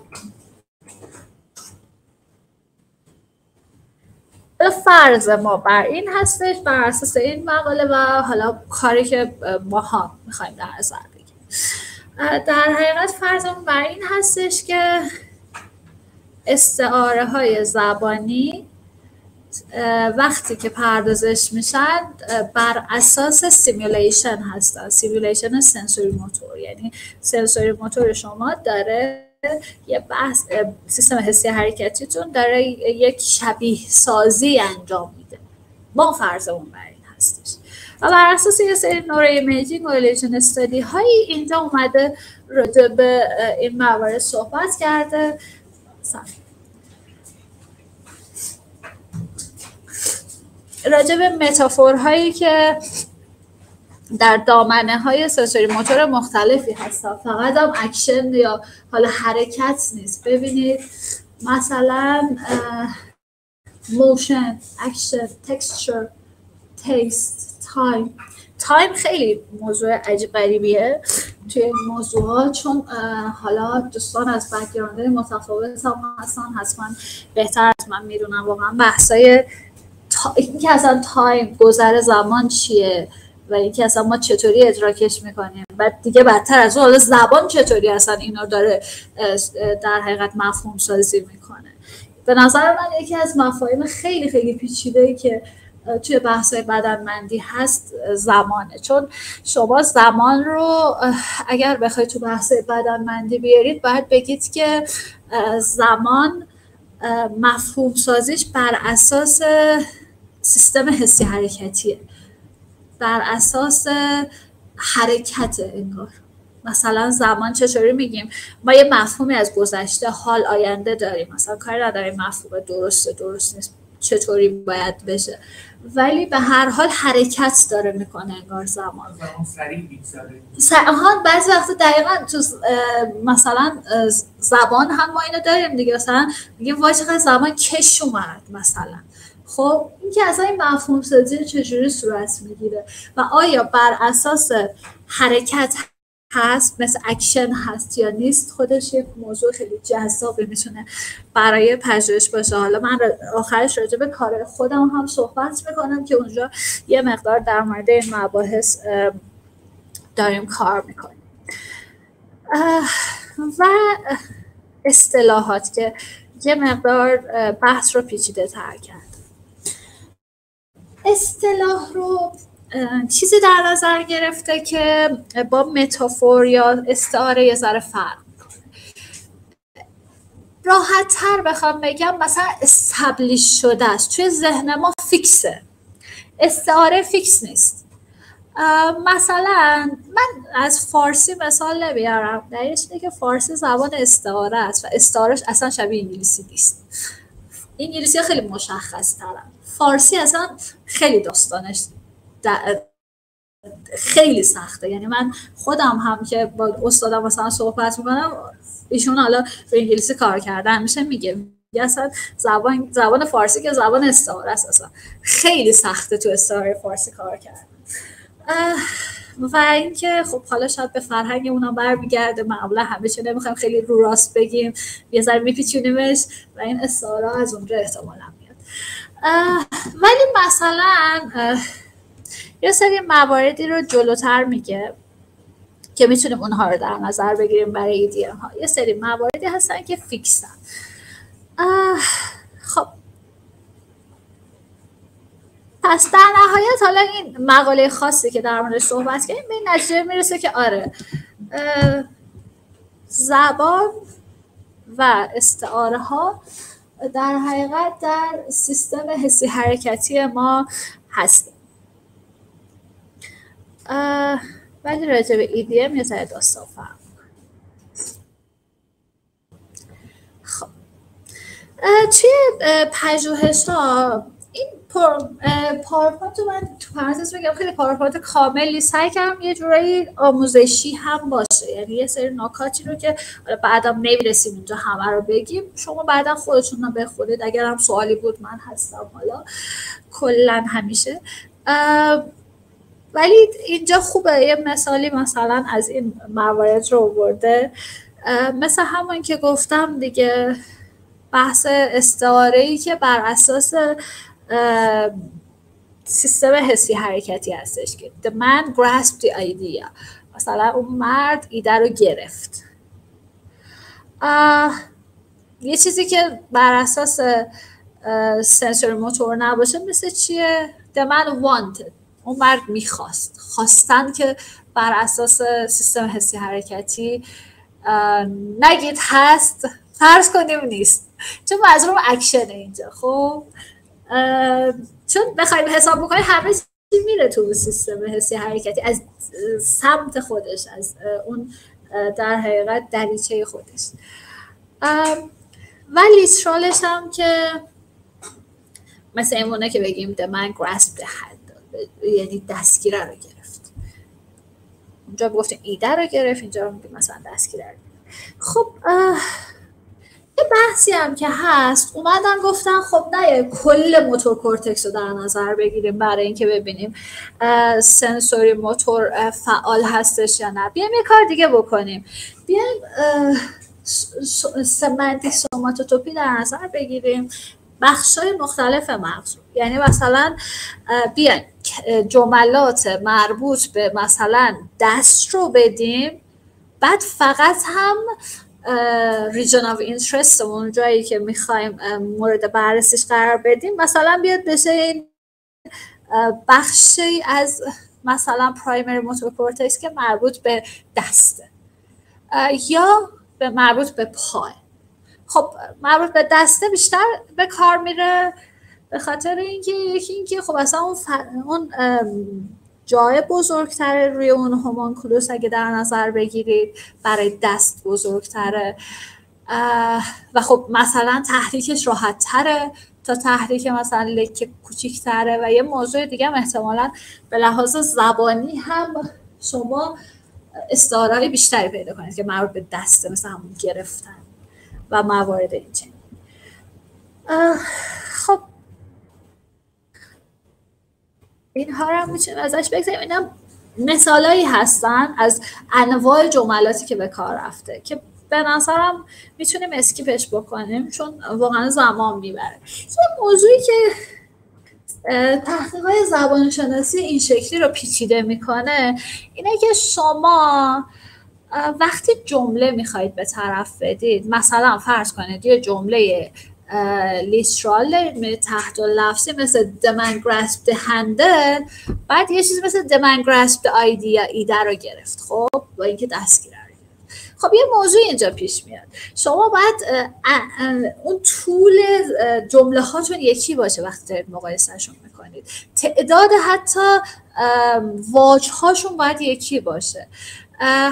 فرض ما بر این هستش، بر اساس این مقاله و حالا کاری که ما ها میخوایم در نظر بگیریم، در حقیقت فرضمون بر این هستش که استعاره های زبانی وقتی که پردازش میشن بر اساس سیمولیشن هستن. سیمولیشن سنسوری موتور، یعنی سنسوری موتور شما داره یه بحث، سیستم حسی حرکتیتون داره یک شبیه سازی انجام میده. ما فرضمون بر این هستش و بر اساس یه سری نورو ایمیجینگ و ریلیشن استادی هایی اینجا اومده راجع به این موارد صحبت کرده. راجع به متافورهایی که در دامنه های سنسوری موتور مختلفی هستن، فقط هم اکشن یا حالا حرکت نیست. ببینید مثلا موشن، اکشن، تکسچر، تیست، تایم خیلی موضوع عجیب غریبیه توی این موضوعات، چون حالا دوستان از بک‌گراندهای متفاوت هم هستن، حتما بهتر از من میدونم واقعا بحثای اینکه اصلا تایم، گذر زمان چیه و اینکه اصلا ما چطوری ادراکش میکنیم، بعد دیگه بدتر از اون حالا زبان چطوری اصلا اینا داره در حقیقت مفهوم سازی میکنه. به نظر من یکی از مفاهیم خیلی خیلی پیچیده‌ای که توی بحث‌های بدنمندی هست زمانه، چون شما زمان رو اگر بخواید تو بحث‌های بدنمندی بیارید باید بگید که زمان مفهوم سازیش بر اساس سیستم حسی حرکتیه، بر اساس حرکت انگار. مثلا زمان چطوری میگیم؟ ما یه مفهومی از گذشته، حال، آینده داریم، مثلا کاری نداریم مفهوم درست نیست چطوری باید بشه، ولی به هر حال حرکت داره میکنه انگار زمان سریع میگذره. بعضی وقتا دقیقا تو مثلا زبان هم ما اینو داریم دیگه، مثلا میگیم وای چقدر زمان کش اومد مثلا. خب این که اصلا این مفهوم سازی چجوری صورت میگیره و آیا بر اساس حرکت هست مثل اکشن هست یا نیست، خودش یک موضوع خیلی جذابی میتونه برای پژوهش باشه. حالا من آخرش راجع به کار خودم هم صحبت میکنم که اونجا یه مقدار در مورد این مباحث داریم کار میکنیم. و اصطلاحات که یه مقدار بحث رو پیچیده تر کرد. اصطلاح رو چیزی در نظر گرفته که با متافور یا استعاره یه ذره فرق میکنه. راحت تر بخوام بگم مثلا استبلیش شده است، توی ذهن ما فیکسه. استعاره فیکس نیست. مثلا من از فارسی مثال نمیارم، دلیلش اینه که فارسی زبان استعاره است و استعارهش اصلا شبیه انگلیسی نیست. انگلیسی خیلی مشخص ترن، فارسی اصلا خیلی داستانش خیلی سخته. یعنی من خودم هم که با استادم مثلا صحبت میکنم، ایشون حالا به انگلیسی کار کردن میشه میگه اصلا زبان فارسی که زبان استعاره است اصلا خیلی سخته تو استعاره فارسی کار کردن. و اینکه خب حالا شاید به فرهنگ اونا برمیگرده، معمولا همه چی نمیخوایم خیلی رو راست بگیم، یه ذره میپیچونیمش و این استعاره از اونجا احتمالاً میاد. ولی مثلا یه سری مواردی رو جلوتر میگه که میتونیم اونها رو در نظر بگیریم برای ایدیم ها. یه سری مواردی هستن که فیکسن. خب پس در نهایت حالا این مقاله خاصی که در موردش صحبت کردیم به این نتیجه میرسه که آره زبان و استعاره ها در حقیقت در سیستم حسی حرکتی ما هست. ولی راجع به EDM یه ذره داستان فرق. خب توی پژوهش‌ها این پاورپوینت رو من تو پرانتز بگم خیلی پاورپوینت کاملی سعی کردم یه جورایی آموزشی هم باشه، یعنی یه سری نکاتی رو که بعدم نمیرسیم اینجا همه رو بگیم، شما بعدا خودتون رو بخونید، اگر هم سوالی بود من هستم حالا کلا همیشه. ولی اینجا خوبه یه مثالی مثلا از این موارد رو آورده. مثل همون که گفتم دیگه، بحث استعاره‌ای که بر اساس سیستم حسی حرکتی هستش که the man grasped the idea، مثلا اون مرد ایده رو گرفت. یه چیزی که بر اساس سنسوری موتور نباشه مثل چیه؟ the man wanted، اون مرد خواستن که بر اساس سیستم حسی حرکتی نگید هست، فرض کنیم نیست، چون منظورم اکشنه اینجا. خب چون بخوایم حساب بکنیم همه چی میره تو سیستم حسی حرکتی از سمت خودش، از اون در حقیقت دریچه خودش. و لیترالش هم که مثل اینونه که بگیم the man grasped the hand، یعنی دستگیره رو گرفت. اونجا گفتیم ایده رو گرفت، اینجا میگیم مثلا دستگیره رو گرفت. خب یه بحثی هم که هست، اومدن گفتن خب نه کل موتور کورتکس رو در نظر بگیریم برای اینکه ببینیم سنسوری موتور فعال هستش یا نه. بیایم یه کار دیگه بکنیم، بیایم سمنتیک سوماتوتوپی در نظر بگیریم، بخشای مختلف مغز. یعنی مثلا بیایم جملات مربوط به مثلا دست رو بدیم، بعد فقط هم ریجن آف اینترست، اون جایی که میخوایم مورد بررسیش قرار بدیم، مثلا بیاد بشه این بخشی از مثلا پرایمری موتور کورتکس که مربوط به دسته یا به مربوط به پای. خب مربوط به دسته بیشتر به کار میره به خاطر اینکه خب اصلا اون جای بزرگتره روی اون هومونکولوس اگه در نظر بگیرید، برای دست بزرگتره و خب مثلا تحریکش راحت تره تا تحریک مثلا لکه کوچیک‌تره. و یه موضوع دیگه هم احتمالاً به لحاظ زبانی هم شما استعاره‌های بیشتری پیدا کنید که مربوط به دسته، مثل همون گرفتن و موارد این چنین. خب اینها رو هم میتونیم ازش بگذاریم. اینا مثالایی هستن از انواع جملاتی که به کار رفته که به نظرم میتونیم اسکیپش بکنیم چون واقعا زمان میبره. یه موضوعی که تحقیقات زبانشناسی این شکلی رو پیچیده میکنه اینه که شما وقتی جمله میخواید به طرف بدید، مثلا فرض کنید یه جمله لیترال تحت لفظی مثل the man grasped the handle، بعد یه چیزی مثل the man grasped the idea، ایده رو گرفت، خب با اینکه دستگیره رو گرفت. خب یه موضوع اینجا پیش میاد، شما باید اون طول جمله هاتون یکی باشه وقتی دارید مقایسهشون میکنید، تعداد حتی واژه هاشون باید یکی باشه،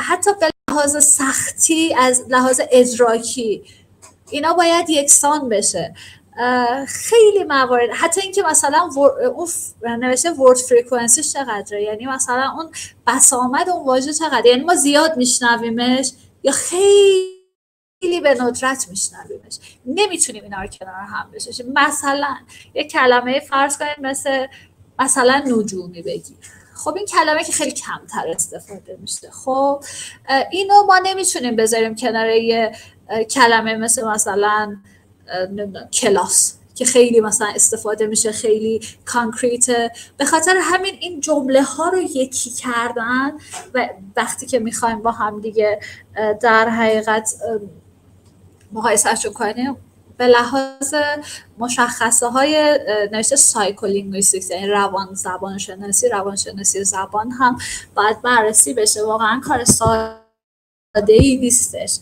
حتی به لحاظ سختی از لحاظ ادراکی اینا باید یکسان بشه. خیلی موارد، حتی اینکه مثلا اون نوشته ورد فرکانسیش چقدره، یعنی مثلا اون بسامد اون واژه چقدره، یعنی ما زیاد میشنویمش یا خیلی به ندرت میشنویمش، نمیتونیم اینا رو کنار هم بشه. مثلا یک کلمه فرض کنید مثلا نجومی بگیر، خب این کلمه که خیلی کمتر استفاده میشه، خب اینو ما نمیتونیم بذاریم کنار یه کلمه مثلا کلاس که خیلی مثلا استفاده میشه، خیلی کانکریت. به خاطر همین این جمله ها رو یکی کردن و وقتی که میخوایم با هم دیگه در حقیقت مقایسه‌شون کنیم به لحاظ مشخصه های نوشته سایکولینگویستیکس، یعنی روانشناسی زبان هم باید بررسی بشه. واقعا کار ساده ای نیستش،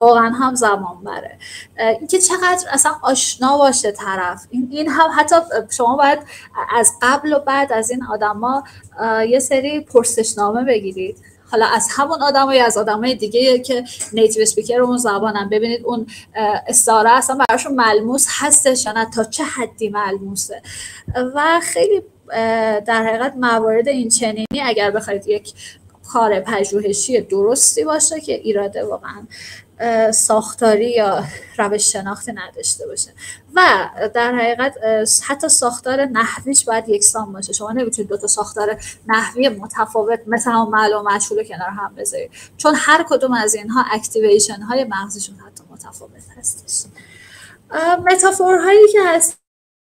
واقعا هم زمان بره. اینکه چقدر اصلا آشنا باشه طرف، این هم حتی شما باید از قبل و بعد از این آدما یه سری پرسشنامه بگیرید، حالا از همون آدم یا از آدمای دیگه که نیتیو اسپیکر اون زبانن، ببینید اون استعاره اصلا براشون ملموس هستش یا نه، تا چه حدی ملموسه. و خیلی در حقیقت موارد این چنینی اگر بخواید یک کار پژوهشی درستی باشه که ایراده واقعا ساختاری یا روش شناختی نداشته باشه و در حقیقت حتی ساختار نحویش باید یکسان باشه. شما نمیتونید دو تا ساختار نحوی متفاوت مثل هم معلوم و مجهول کنار هم بذارید، چون هر کدوم از اینها اکتیویشن های مغزشون حتی متفاوت هستش. متافورهایی که هست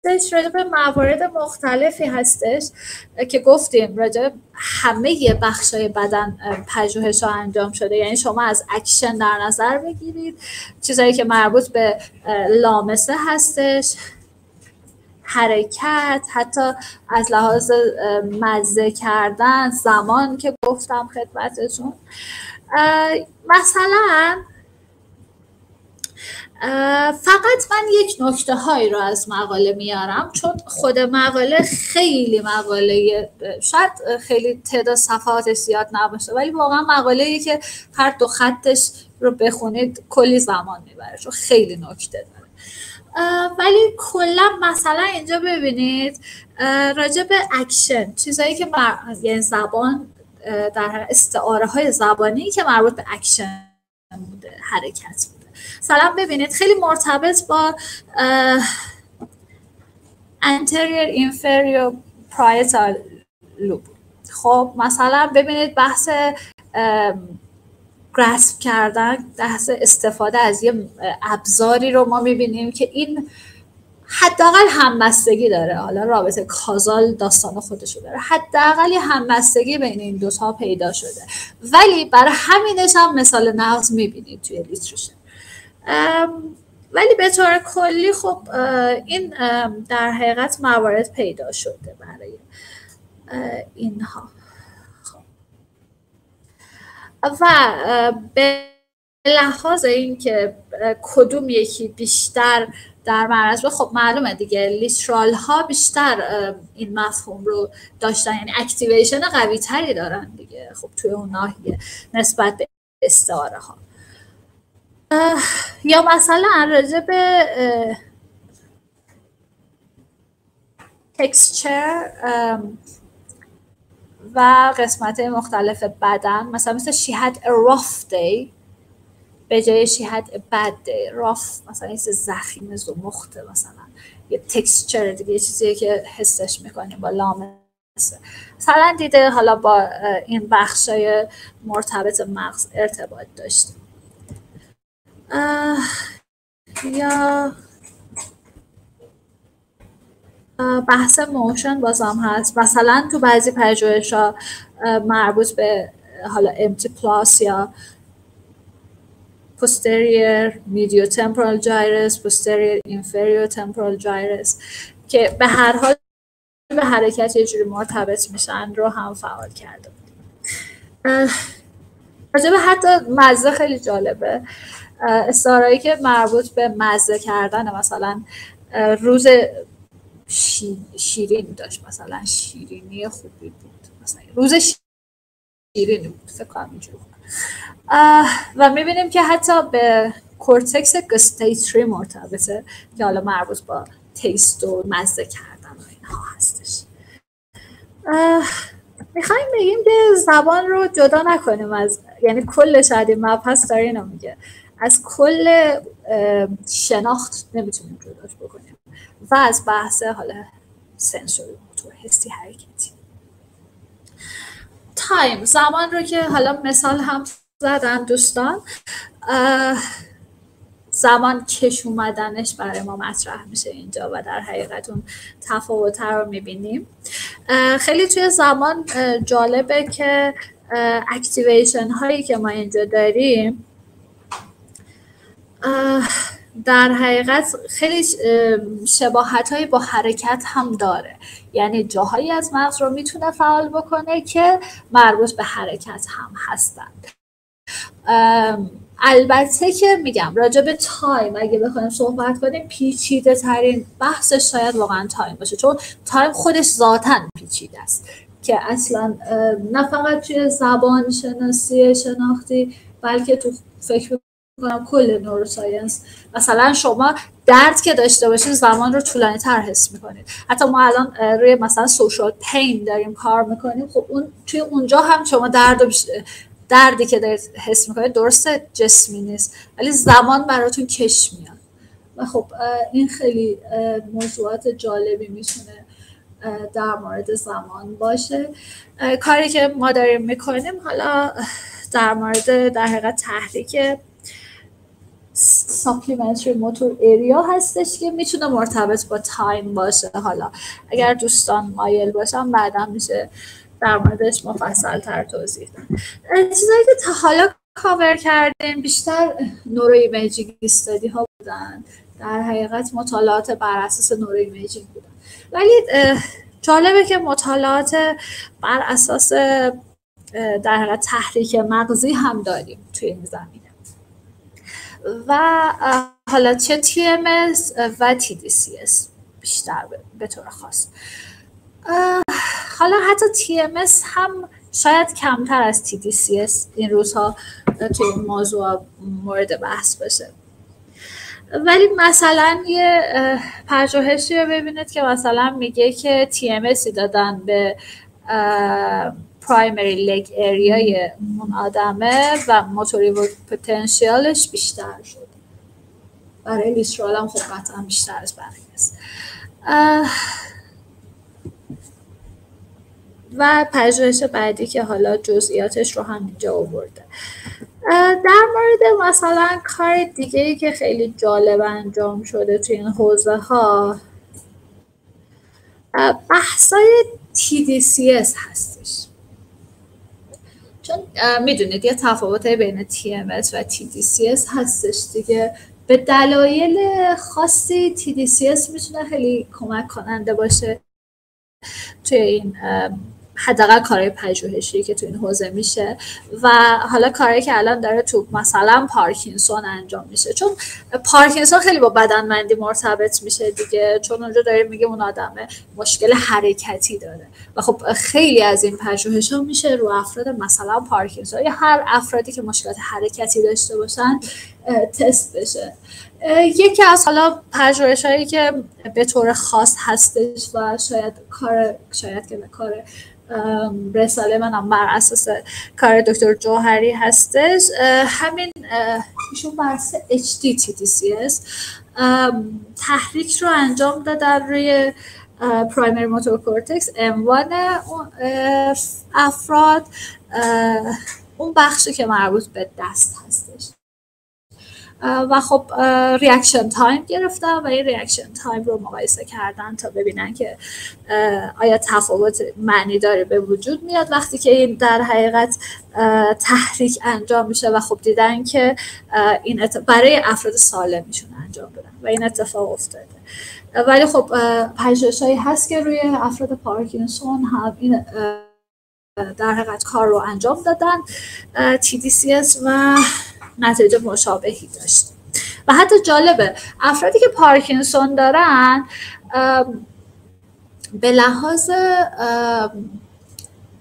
راجع به موارد مختلفی هستش که گفتیم راجع به همه بخشای بدن پژوهش‌ها انجام شده. یعنی شما از اکشن در نظر بگیرید، چیزایی که مربوط به لامسه هستش، حرکت، حتی از لحاظ مزه کردن، زمان که گفتم خدمتتون. مثلا فقط من یک نکته هایی رو از مقاله میارم، چون خود مقاله خیلی مقاله شاید خیلی تعداد صفحاتش زیاد نباشه، ولی واقعا مقاله‌ای که هر دو خطش رو بخونید کلی زمان میبره، چون خیلی نکته داره. ولی کلا مثلا اینجا ببینید راجع به اکشن، چیزایی که یعنی زبان در استعاره های زبانی که مربوط به اکشن بوده، حرکت بوده. مثلا ببینید خیلی مرتبط با anterior inferior parietal lobe. خب مثلا ببینید بحث گراسپ کردن، بحث استفاده از یه ابزاری رو ما میبینیم که این حداقل همبستگی داره. حالا رابطه کازال داستان خودشو داره، حداقل همبستگی بین این دوتا پیدا شده، ولی برای همینش هم مثال نقض میبینید توی لیترشن. ولی به طور کلی خب این در حقیقت موارد پیدا شده برای اینها. و به لحاظ اینکه کدوم یکی بیشتر در معرض، خب معلومه دیگه لیترال ها بیشتر این مفهوم رو داشتن، یعنی اکتیویشن قوی تری دارن دیگه خب توی اون ناحیه نسبت به استعاره ها. یا مثلا راجع به تکسچر و قسمت مختلف بدن، مثلا she had a rough day به جای she had a bad day. rough مثلا یه زخیم زمخته، مثلا یه تکسچر دیگه، یه چیزیه که حسش میکنیم با لامسه. مثلا دیده حالا با این بخشای مرتبط مغز ارتباط داشته. یا بحث موشن بازم هست، مثلا تو بعضی پژوهش‌ها مربوط به حالا empty plus یا posterior medial temporal gyrus، posterior inferior temporal gyrus که به هر حال به حرکت یه جوری مرتبط میشن رو هم فعال کرده بود. راجع به حتی مزه خیلی جالبه، استعارهایی که مربوط به مزه کردن، مثلا روز شیرین داشت، مثلا شیرینی خوبی بود، مثلا روز شیرینی بود، فکر کنم اینجوری بود. و میبینیم که حتی به کورتکس گستیتری مرتبطه که حالا مربوط با تیست و مزه کردن و اینها هستش. میخوایم بگیم که زبان رو جدا نکنیم از، یعنی کل شاید این مبحث داره اینو میگه، از کل شناخت نمیتونیم جداش بکنیم و از بحث حالا سنسوری، موتور، حسی، حرکتی. تایم، زمان رو که حالا مثال هم زدن دوستان، زمان کش اومدنش برای ما مطرح میشه اینجا و در حقیقت اون تفاوت رو میبینیم. خیلی توی زمان جالبه که اکتیویشن هایی که ما اینجا داریم در حقیقت خیلی شباهت هایی با حرکت هم داره، یعنی جاهایی از مغز رو میتونه فعال بکنه که مربوط به حرکت هم هستن. البته که میگم راجع به تایم اگه بخوایم صحبت کنیم پیچیده ترین بحثش شاید واقعا تایم باشه، چون تایم خودش ذاتاً پیچیده است که اصلا نه فقط توی زبان شناسی شناختی بلکه تو فکر میکنم کل نوروساینس. مثلا شما درد که داشته باشید زمان رو طولانی تر حس میکنید. حتی ما الان روی مثلا سوشال پین داریم کار میکنیم، خب اون توی اونجا هم شما درد رو دردی که دارید حس میکنید درسته جسمی نیست ولی زمان براتون کش میاد و خب این خیلی موضوعات جالبی میتونه در مورد زمان باشه. کاری که ما داریم میکنیم حالا در مورد در حقیقت تحریک ساپلیمنتری موتور ایریا هستش که میتونه مرتبط با تایم باشه. حالا اگر دوستان مایل باشن بعدا میشه در موردش مفصل تر توضیح داد. چیزایی که تا حالا کاور کردیم بیشتر نورو ایمیجینگ استادی ها بودن، در حقیقت مطالعات بر اساس نورو ایمیجینگ بودن، ولی جالبه که مطالعات بر اساس در حقیقت تحریک مغزی هم داریم توی این زمینه و حالا چه TMS و TDCS بیشتر به طور خاص. حالا حتی TMS هم شاید کمتر از TDCS این روزها توی این موضوع مورد بحث باشه، ولی مثلا یه پژوهشی رو ببینید که مثلا میگه که TMSی دادن به پرایمری لگ اریای اون آدمه و موتوری پتانسیالش بیشتر شده. برای لیسترال هم خب قطعا بیشتر از بقیه است. و پژوهش بعدی که حالا جزئیاتش رو هم اینجا آورده. در مورد مثلا کار دیگه‌ای که خیلی جالب انجام شده توی این حوزه ها بحثای TDCS هستش، چون میدونید یه تفاوتای بین TMS و TDCS هستش دیگه. به دلایل خاصی TDCS میتونه خیلی کمک کننده باشه توی این حداقل کارهای پژوهشی که تو این حوزه میشه و حالا کاری که الان داره تو مثلا پارکینسون انجام میشه، چون پارکینسون خیلی با بدنمندی مرتبط میشه دیگه، چون اونجا داره میگه اون آدم مشکل حرکتی داره و خب خیلی از این پژوهش‌ها میشه رو افراد مثلا پارکینسون یا هر افرادی که مشکلات حرکتی داشته باشن تست بشه. یکی از حالا پژوهش‌هایی که به طور خاص هستش و شاید که کار رساله منم بر اساس کار دکتر جوهری هستش، همین ایشون بر اساس HDTDCS تحریک رو انجام دادن روی پرایمری موتور کورتکس M1 افراد، اون بخشی که مربوط به دست هستش و خب ریاکشن تایم گرفتن و این ریاکشن تایم رو مقایسه کردن تا ببینن که آیا تفاوت معنی داره به وجود میاد وقتی که این در حقیقت تحریک انجام میشه و خب دیدن که این برای افراد سالمیشون انجام بدن و این اتفاق افتاده. ولی خب پژوهش‌هایی هست که روی افراد پارکینسون هم این در حقیقت کار رو انجام دادن TDCS و نتیجه مشابهی داشت. و حتی جالبه افرادی که پارکینسون دارن به لحاظ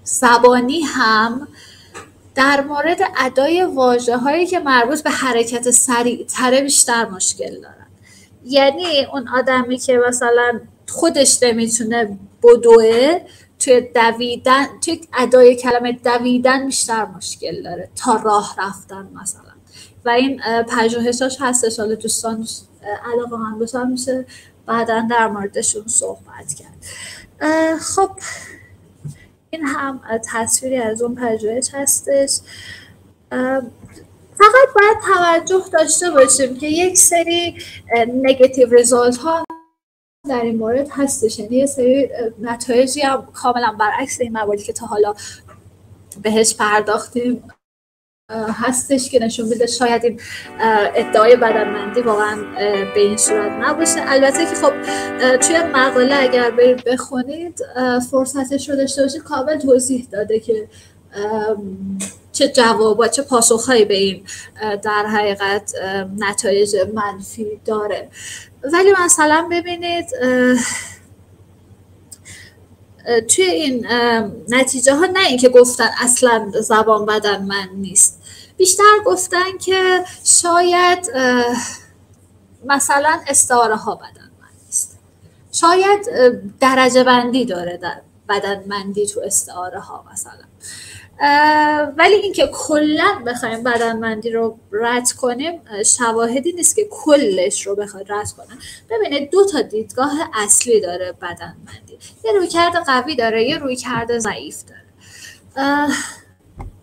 زبانی هم در مورد ادای واژه‌هایی که مربوط به حرکت سریع‌تر بیشتر مشکل دارن. یعنی اون آدمی که مثلا خودش نمیتونه بدوه توی دویدن، توی ادای کلمه دویدن بیشتر مشکل داره تا راه رفتن مثلا. و این پژوهشاش هستش، حالا دوستان علاقه هم باشن میشه بعدا در موردشون صحبت کرد. خب این هم تصویری از اون پژوهش هستش. فقط باید توجه داشته باشیم که یک سری نگاتیو ریزالت ها در این مورد هستش، یعنی یه سری نتایجی هم کاملا برعکس این مواردی که تا حالا بهش پرداختیم هستش که نشون میده شاید این ادعای بدنمندی واقعا به این صورت نباشه. البته که خب توی مقاله اگر برید بخونید فرصتش رو داشته باشید کامل توضیح داده که چه جواب و چه پاسخهایی به این در حقیقت نتایج منفی داره. ولی مثلا ببینید توی این نتیجه ها نه این که گفتن اصلا زبان بدنمند نیست، بیشتر گفتن که شاید مثلا استعاره ها بدنمند نیست، شاید درجه بندی داره در بدنمندی تو استعاره ها مثلا. ولی اینکه کلا بخوایم بدنمندی رو رد کنیم شواهدی نیست که کلش رو بخواد رد کنه. ببینید 2 تا دیدگاه اصلی داره بدنمندی، یه رویکرد قوی داره، یه رویکرد ضعیف داره.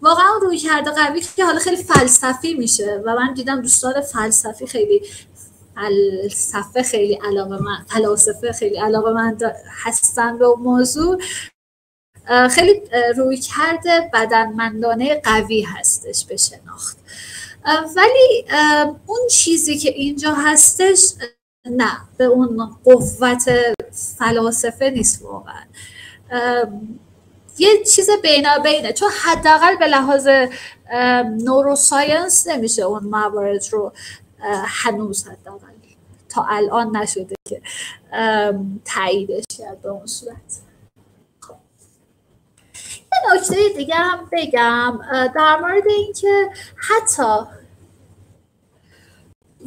واقعا رویکرد قوی که حالا خیلی فلسفی میشه و من دیدم دوستان فلسفه خیلی علاقه‌مند هستن به موضوع، خیلی رویکرد بدنمندانه قوی هستش به شناخت. ولی اون چیزی که اینجا هستش نه به اون قوت فلاسفه نیست واقعا، یه چیز بینابینه، چون حداقل به لحاظ نوروساینس نمیشه اون موارد رو هنوز حداقل تا الان نشده که تاییدش کرد به اون صورت. یه نکته دیگه هم بگم در مورد اینکه حتی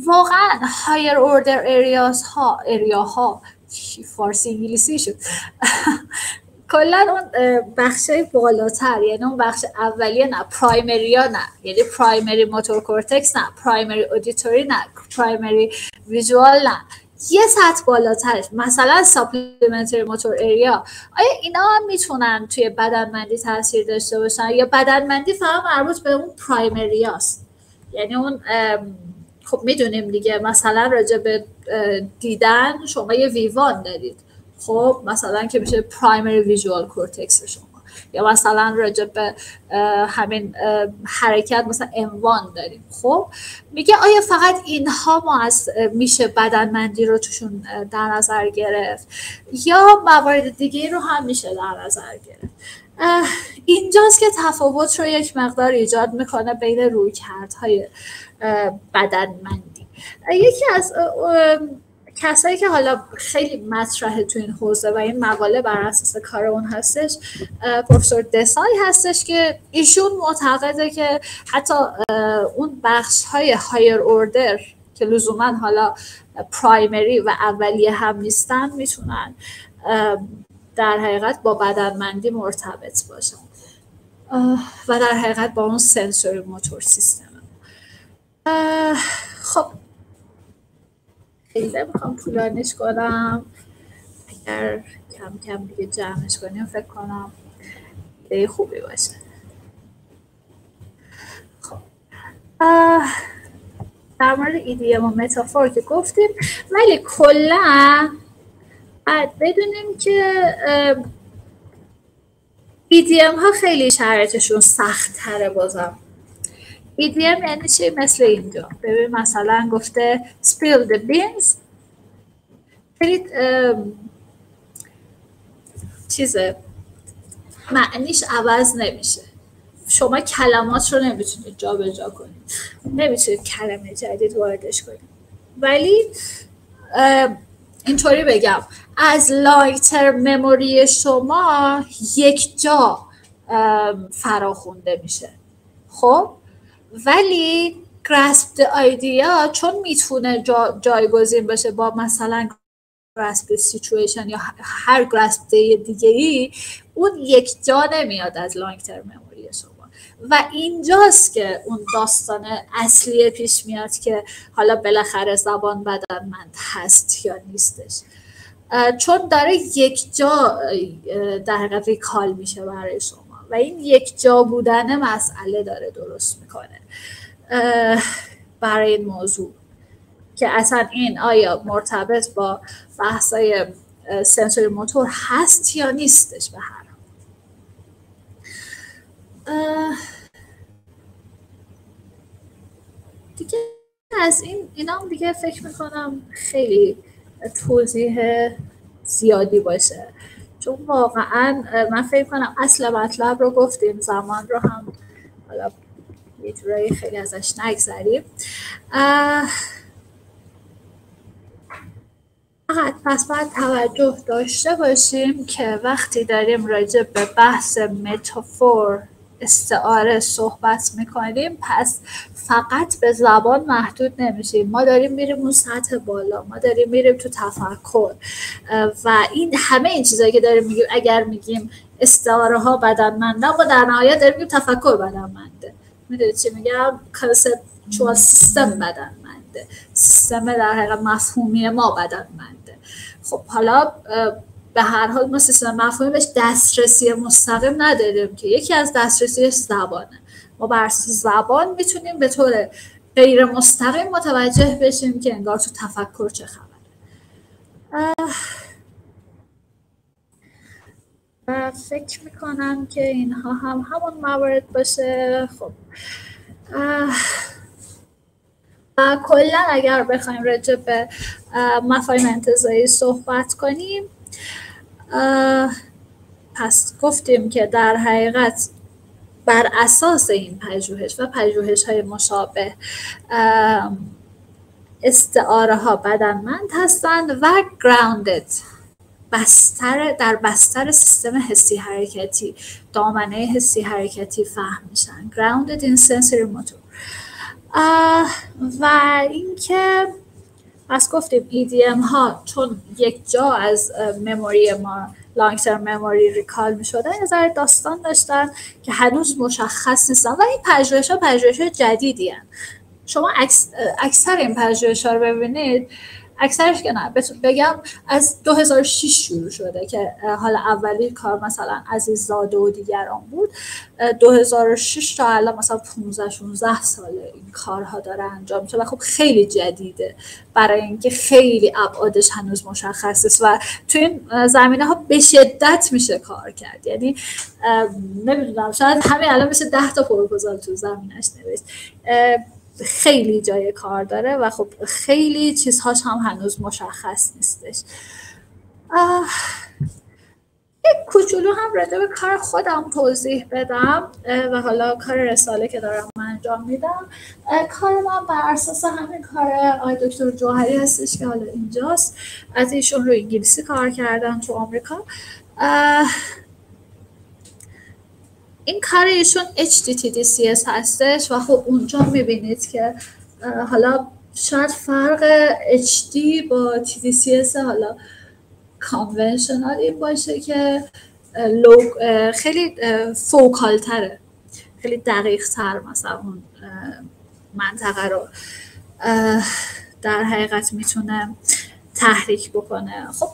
واقعا هایر اوردر اریاها فارسی انگلیسی شد کلا اون بخشای بالاتر، یعنی اون بخش اولیه نه، پرایمریا نه، یعنی پرایمری موتور کورتکس نه، پرایمری اودیتوری نه، پرایمری ویژوال نه، یه سطح بالاترش مثلا ساپلیمنتری موتور اریا، آیا اینا هم میتونن توی بدنمندی تاثیر داشته باشن یا بدنمندی فقط مربوط به اون پرایمریاست؟ یعنی اون خب میدونیم دیگه مثلا راجع به دیدن شما یه ویوان دارید، خب مثلا که میشه پرایمری ویژوال کورتکس شما، یا مثلا راجع به همین حرکت مثلا M1 داریم. خب میگه آیا فقط اینها میشه بدنمندی رو توشون در نظر گرفت یا موارد دیگه رو هم میشه در نظر گرفت؟ اینجاست که تفاوت رو یک مقدار ایجاد میکنه بین رویکردهای بدنمندی. یکی از کسایی که حالا خیلی مطرحه تو این حوزه و این مقاله بر اساس کار اون هستش پروفسور دسای هستش که ایشون معتقده که حتی اون بخش های هایر اوردر که لزوما حالا پرایمری و اولیه هم نیستن میتونن در حقیقت با بدنمندی مرتبط باشن و در حقیقت با اون سنسوری موتور سیستم. خب خیلی میخوام طولانیش کنم، اگر کم کم دیگه جمعش کنیم فکر کنم ایده خوبی باشه. خب در مورد ایدیم و متافور که گفتیم، ولی کلا باید بدونیم که ایدیم ها خیلی شرایطشون سخت تره. بازم EDM یعنی چی؟ مثل اینجا ببین مثلا گفته spill the beans، چیزه معنیش عوض نمیشه، شما کلمات رو نمیتونید جا به جا کنید، نمیتونید کلمه جدید واردش کنید، ولی اینطوری بگم از لایتر مموری شما یک جا فراخونده میشه. خب ولی grasp the idea چون میتونه جایگزین بشه با مثلا grasp the situation یا هر grasp دیگه ای، اون یک جا نمیاد از لانگ ترم مموری شما و اینجاست که اون داستان اصلی پیش میاد که حالا بالاخره زبان بدنمند هست یا نیستش، چون داره یک جا در حقیقت ریکال میشه برای شما و این یک جا بودن مسئله داره درست میکنه برای این موضوع که اصلا این آیا مرتبط با بحثای سنسوری موتور هست یا نیستش. به هر دیگه از اینا هم دیگه فکر میکنم خیلی توضیح زیادی باشه، چون واقعا من فکر کنم اصل مطلب رو گفتیم، زمان رو هم حالا یه جورایی خیلی ازش نگذریم. پس باید توجه داشته باشیم که وقتی داریم راجع به بحث متافور استعاره صحبت میکنیم پس فقط به زبان محدود نمیشیم، ما داریم میریم اون سطح بالا، ما داریم میریم تو تفکر و این همه این چیزایی که داریم میگیم. اگر میگیم استعاره ها بدنمنده، ما در نهایت داریم میگیم تفکر بدنمنده. میدونید چی میگم؟ conceptual سیستم بدنمنده، سیستم در حقیقت مفهومی ما بدنمنده. خب حالا به هر حال ما سیستم مفهومی بهش دسترسی مستقیم نداریم که یکی از دسترسیش زبانه. ما بر اساس زبان میتونیم به طور غیر مستقیم متوجه بشیم که انگار تو تفکر چه خبره. فکر میکنم که اینها هم همون موارد باشه. خب کلا اگر بخوایم راجع به مفاهیم انتزاعی صحبت کنیم، پس گفتیم که در حقیقت بر اساس این پژوهش و پژوهش‌های مشابه استعاره ها بدنمند هستند و grounded، در بستر سیستم حسی حرکتی، دامنه حسی حرکتی فهم میشن. grounded in sensory motor. و اینکه پس گفتیم EDM ها چون یک جا از مموری ما لانگ ترم مموری ریکال می شدن، یه ذره داستان داشتن که هنوز مشخص نیستن و این پژوهش ها جدیدی هستن. شما اکثر این پژوهش ها رو ببینید، اکثرش که نه بگم از 2006 شروع شده که حالا اولی کار مثلا عزیززاده و دیگران بود. 2006 تا الان مثلا 15-16 ساله این کارها داره انجام میشه و خب خیلی جدیده برای اینکه خیلی ابعادش هنوز مشخص است و تو این زمینه ها به شدت میشه کار کرد. یعنی نمیدونم شاید همین الان بشه 10 تا پروپوزال تو زمینش نوشت. خیلی جای کار داره و خب خیلی چیزهاش هم هنوز مشخص نیستش. یک کوچولو هم راجع به کار خودم توضیح بدم و حالا کار رساله که دارم انجام میدم. کار من بر اساس همین کار آقای دکتر جوهری هستش که حالا اینجاست. از ایشون رو انگلیسی کار کردن تو آمریکا. این کار ایشون HTTDCS هستش و خب اونجا میبینید که حالا شاید فرق HD با TDCS حالا کانونشنال این باشه که خیلی فوکال تره، خیلی دقیق تر مثلا اون منطقه رو در حقیقت میتونه تحریک بکنه. خب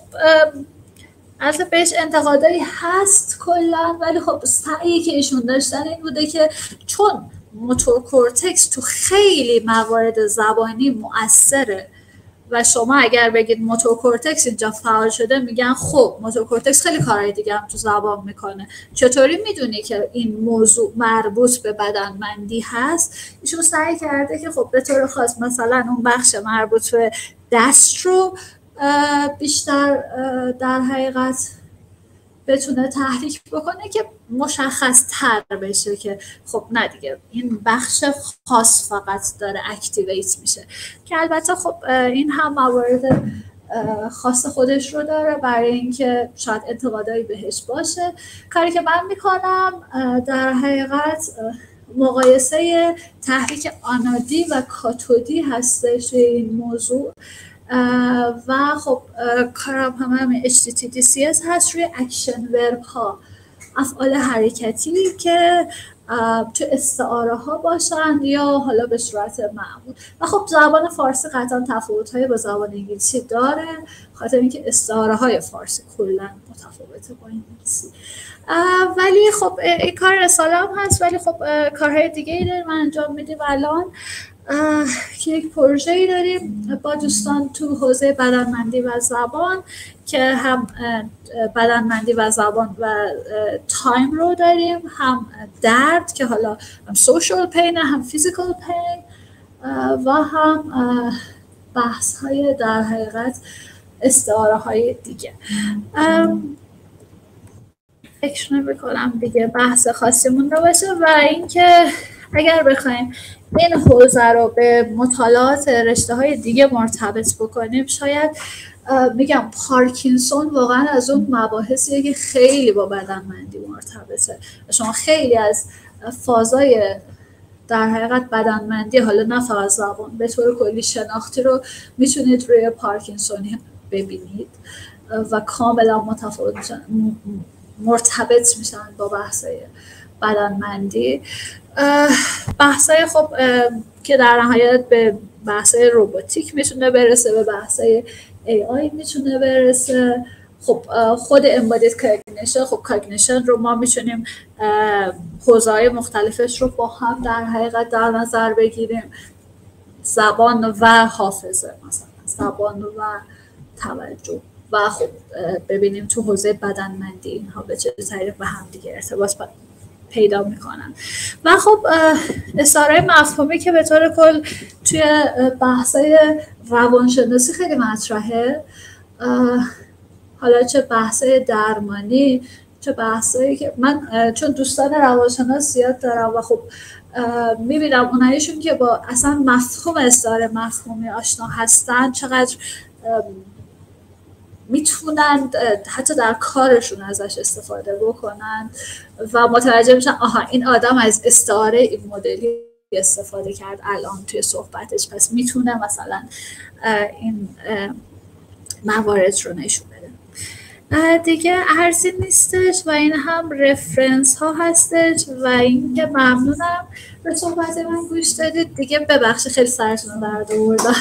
البته بهش انتقادایی هست کلا، ولی خب سعی که ایشون داشتن این بوده که چون موتور کورتکس تو خیلی موارد زبانی مؤثره و شما اگر بگید موتور کورتکس اینجا فعال شده میگن خب موتور کورتکس خیلی کارهای دیگه هم تو زبان میکنه، چطوری میدونی که این موضوع مربوط به بدنمندی هست؟ ایشون سعی کرده که خب به طور خاص مثلا اون بخش مربوط به دست رو بیشتر در حقیقت بتونه تحریک بکنه که مشخص تر بشه که خب نه دیگه این بخش خاص فقط داره اکتیویت میشه، که البته خب این هم موارد خاص خودش رو داره برای اینکه شاید انتقادایی بهش باشه. کاری که من میکنم در حقیقت مقایسه تحریک آنودی و کاتودی هستش این موضوع و خب کارم همه HTTDCS هست روی اکشن ورب ها، افعال حرکتی که تو استعاره ها باشن یا حالا به صورت معمول. و خب زبان فارسی قطعا تفاوت های با زبان انگلیسی داره، خاطر اینکه استعاره های فارسی کلا متفاوته با انگلیسی. ولی خب این کار رساله هم هست، ولی خب کارهای دیگه ای داریم انجام میدیم الان که یک پروژه‌ای داریم با دوستان تو حوزه بدنمندی و زبان که هم بدنمندی و زبان و تایم رو داریم، هم درد که حالا هم سوشال پین هم فیزیکال پین و هم بحث های در حقیقت استعاره های دیگه. فکر نمی‌کنم دیگه بحث خاصیمون رو باشه و اینکه اگر بخوایم این حوزه رو به مطالعات رشته‌های دیگه مرتبط بکنیم، شاید میگم پارکینسون واقعا از اون مباحثیه که خیلی با بدنمندی مرتبطه. شما خیلی از فازای در حقیقت بدنمندی، حالا نه فقط زبان، به طور کلی شناختی رو میتونید روی پارکینسونی ببینید و کاملا متفاوت میشن، مرتبط میشن با بحثای بدنمندی. بحثای خب که در نهایت به بحثای روباتیک میتونه برسه، به بحثای AI میتونه برسه. خب خود امبادید کاگنیشن، خب کاگنیشن رو ما میتونیم حوزه‌های مختلفش رو با هم در حقیقت در نظر بگیریم، زبان و حافظه، مثلا زبان و توجه، و خب ببینیم تو حوزه بدنمندی اینها به چه طریق به هم دیگه ارتباط پیدا میکنن. و خب اثارهای مفهومی که به طور کل توی بحثای روانشناسی خیلی مطرحه، حالا چه بحثای درمانی، چه بحثایی که من چون دوستان روانشناس زیاد دارم و خب میبینم اونایشون که با اصلا مفهوم اثار مفهومی آشنا هستن چقدر میتونن حتی در کارشون ازش استفاده بکنن و متوجه میشن آها این آدم از استعاره این مدلی استفاده کرد الان توی صحبتش، پس میتونه مثلا این موارد رو نشون بده. دیگه ارزی نیستش و این هم رفرنس ها هستش و اینکه ممنونم به صحبت من گوش دادید. دیگه ببخشید خیلی سرتون رو درد آوردم.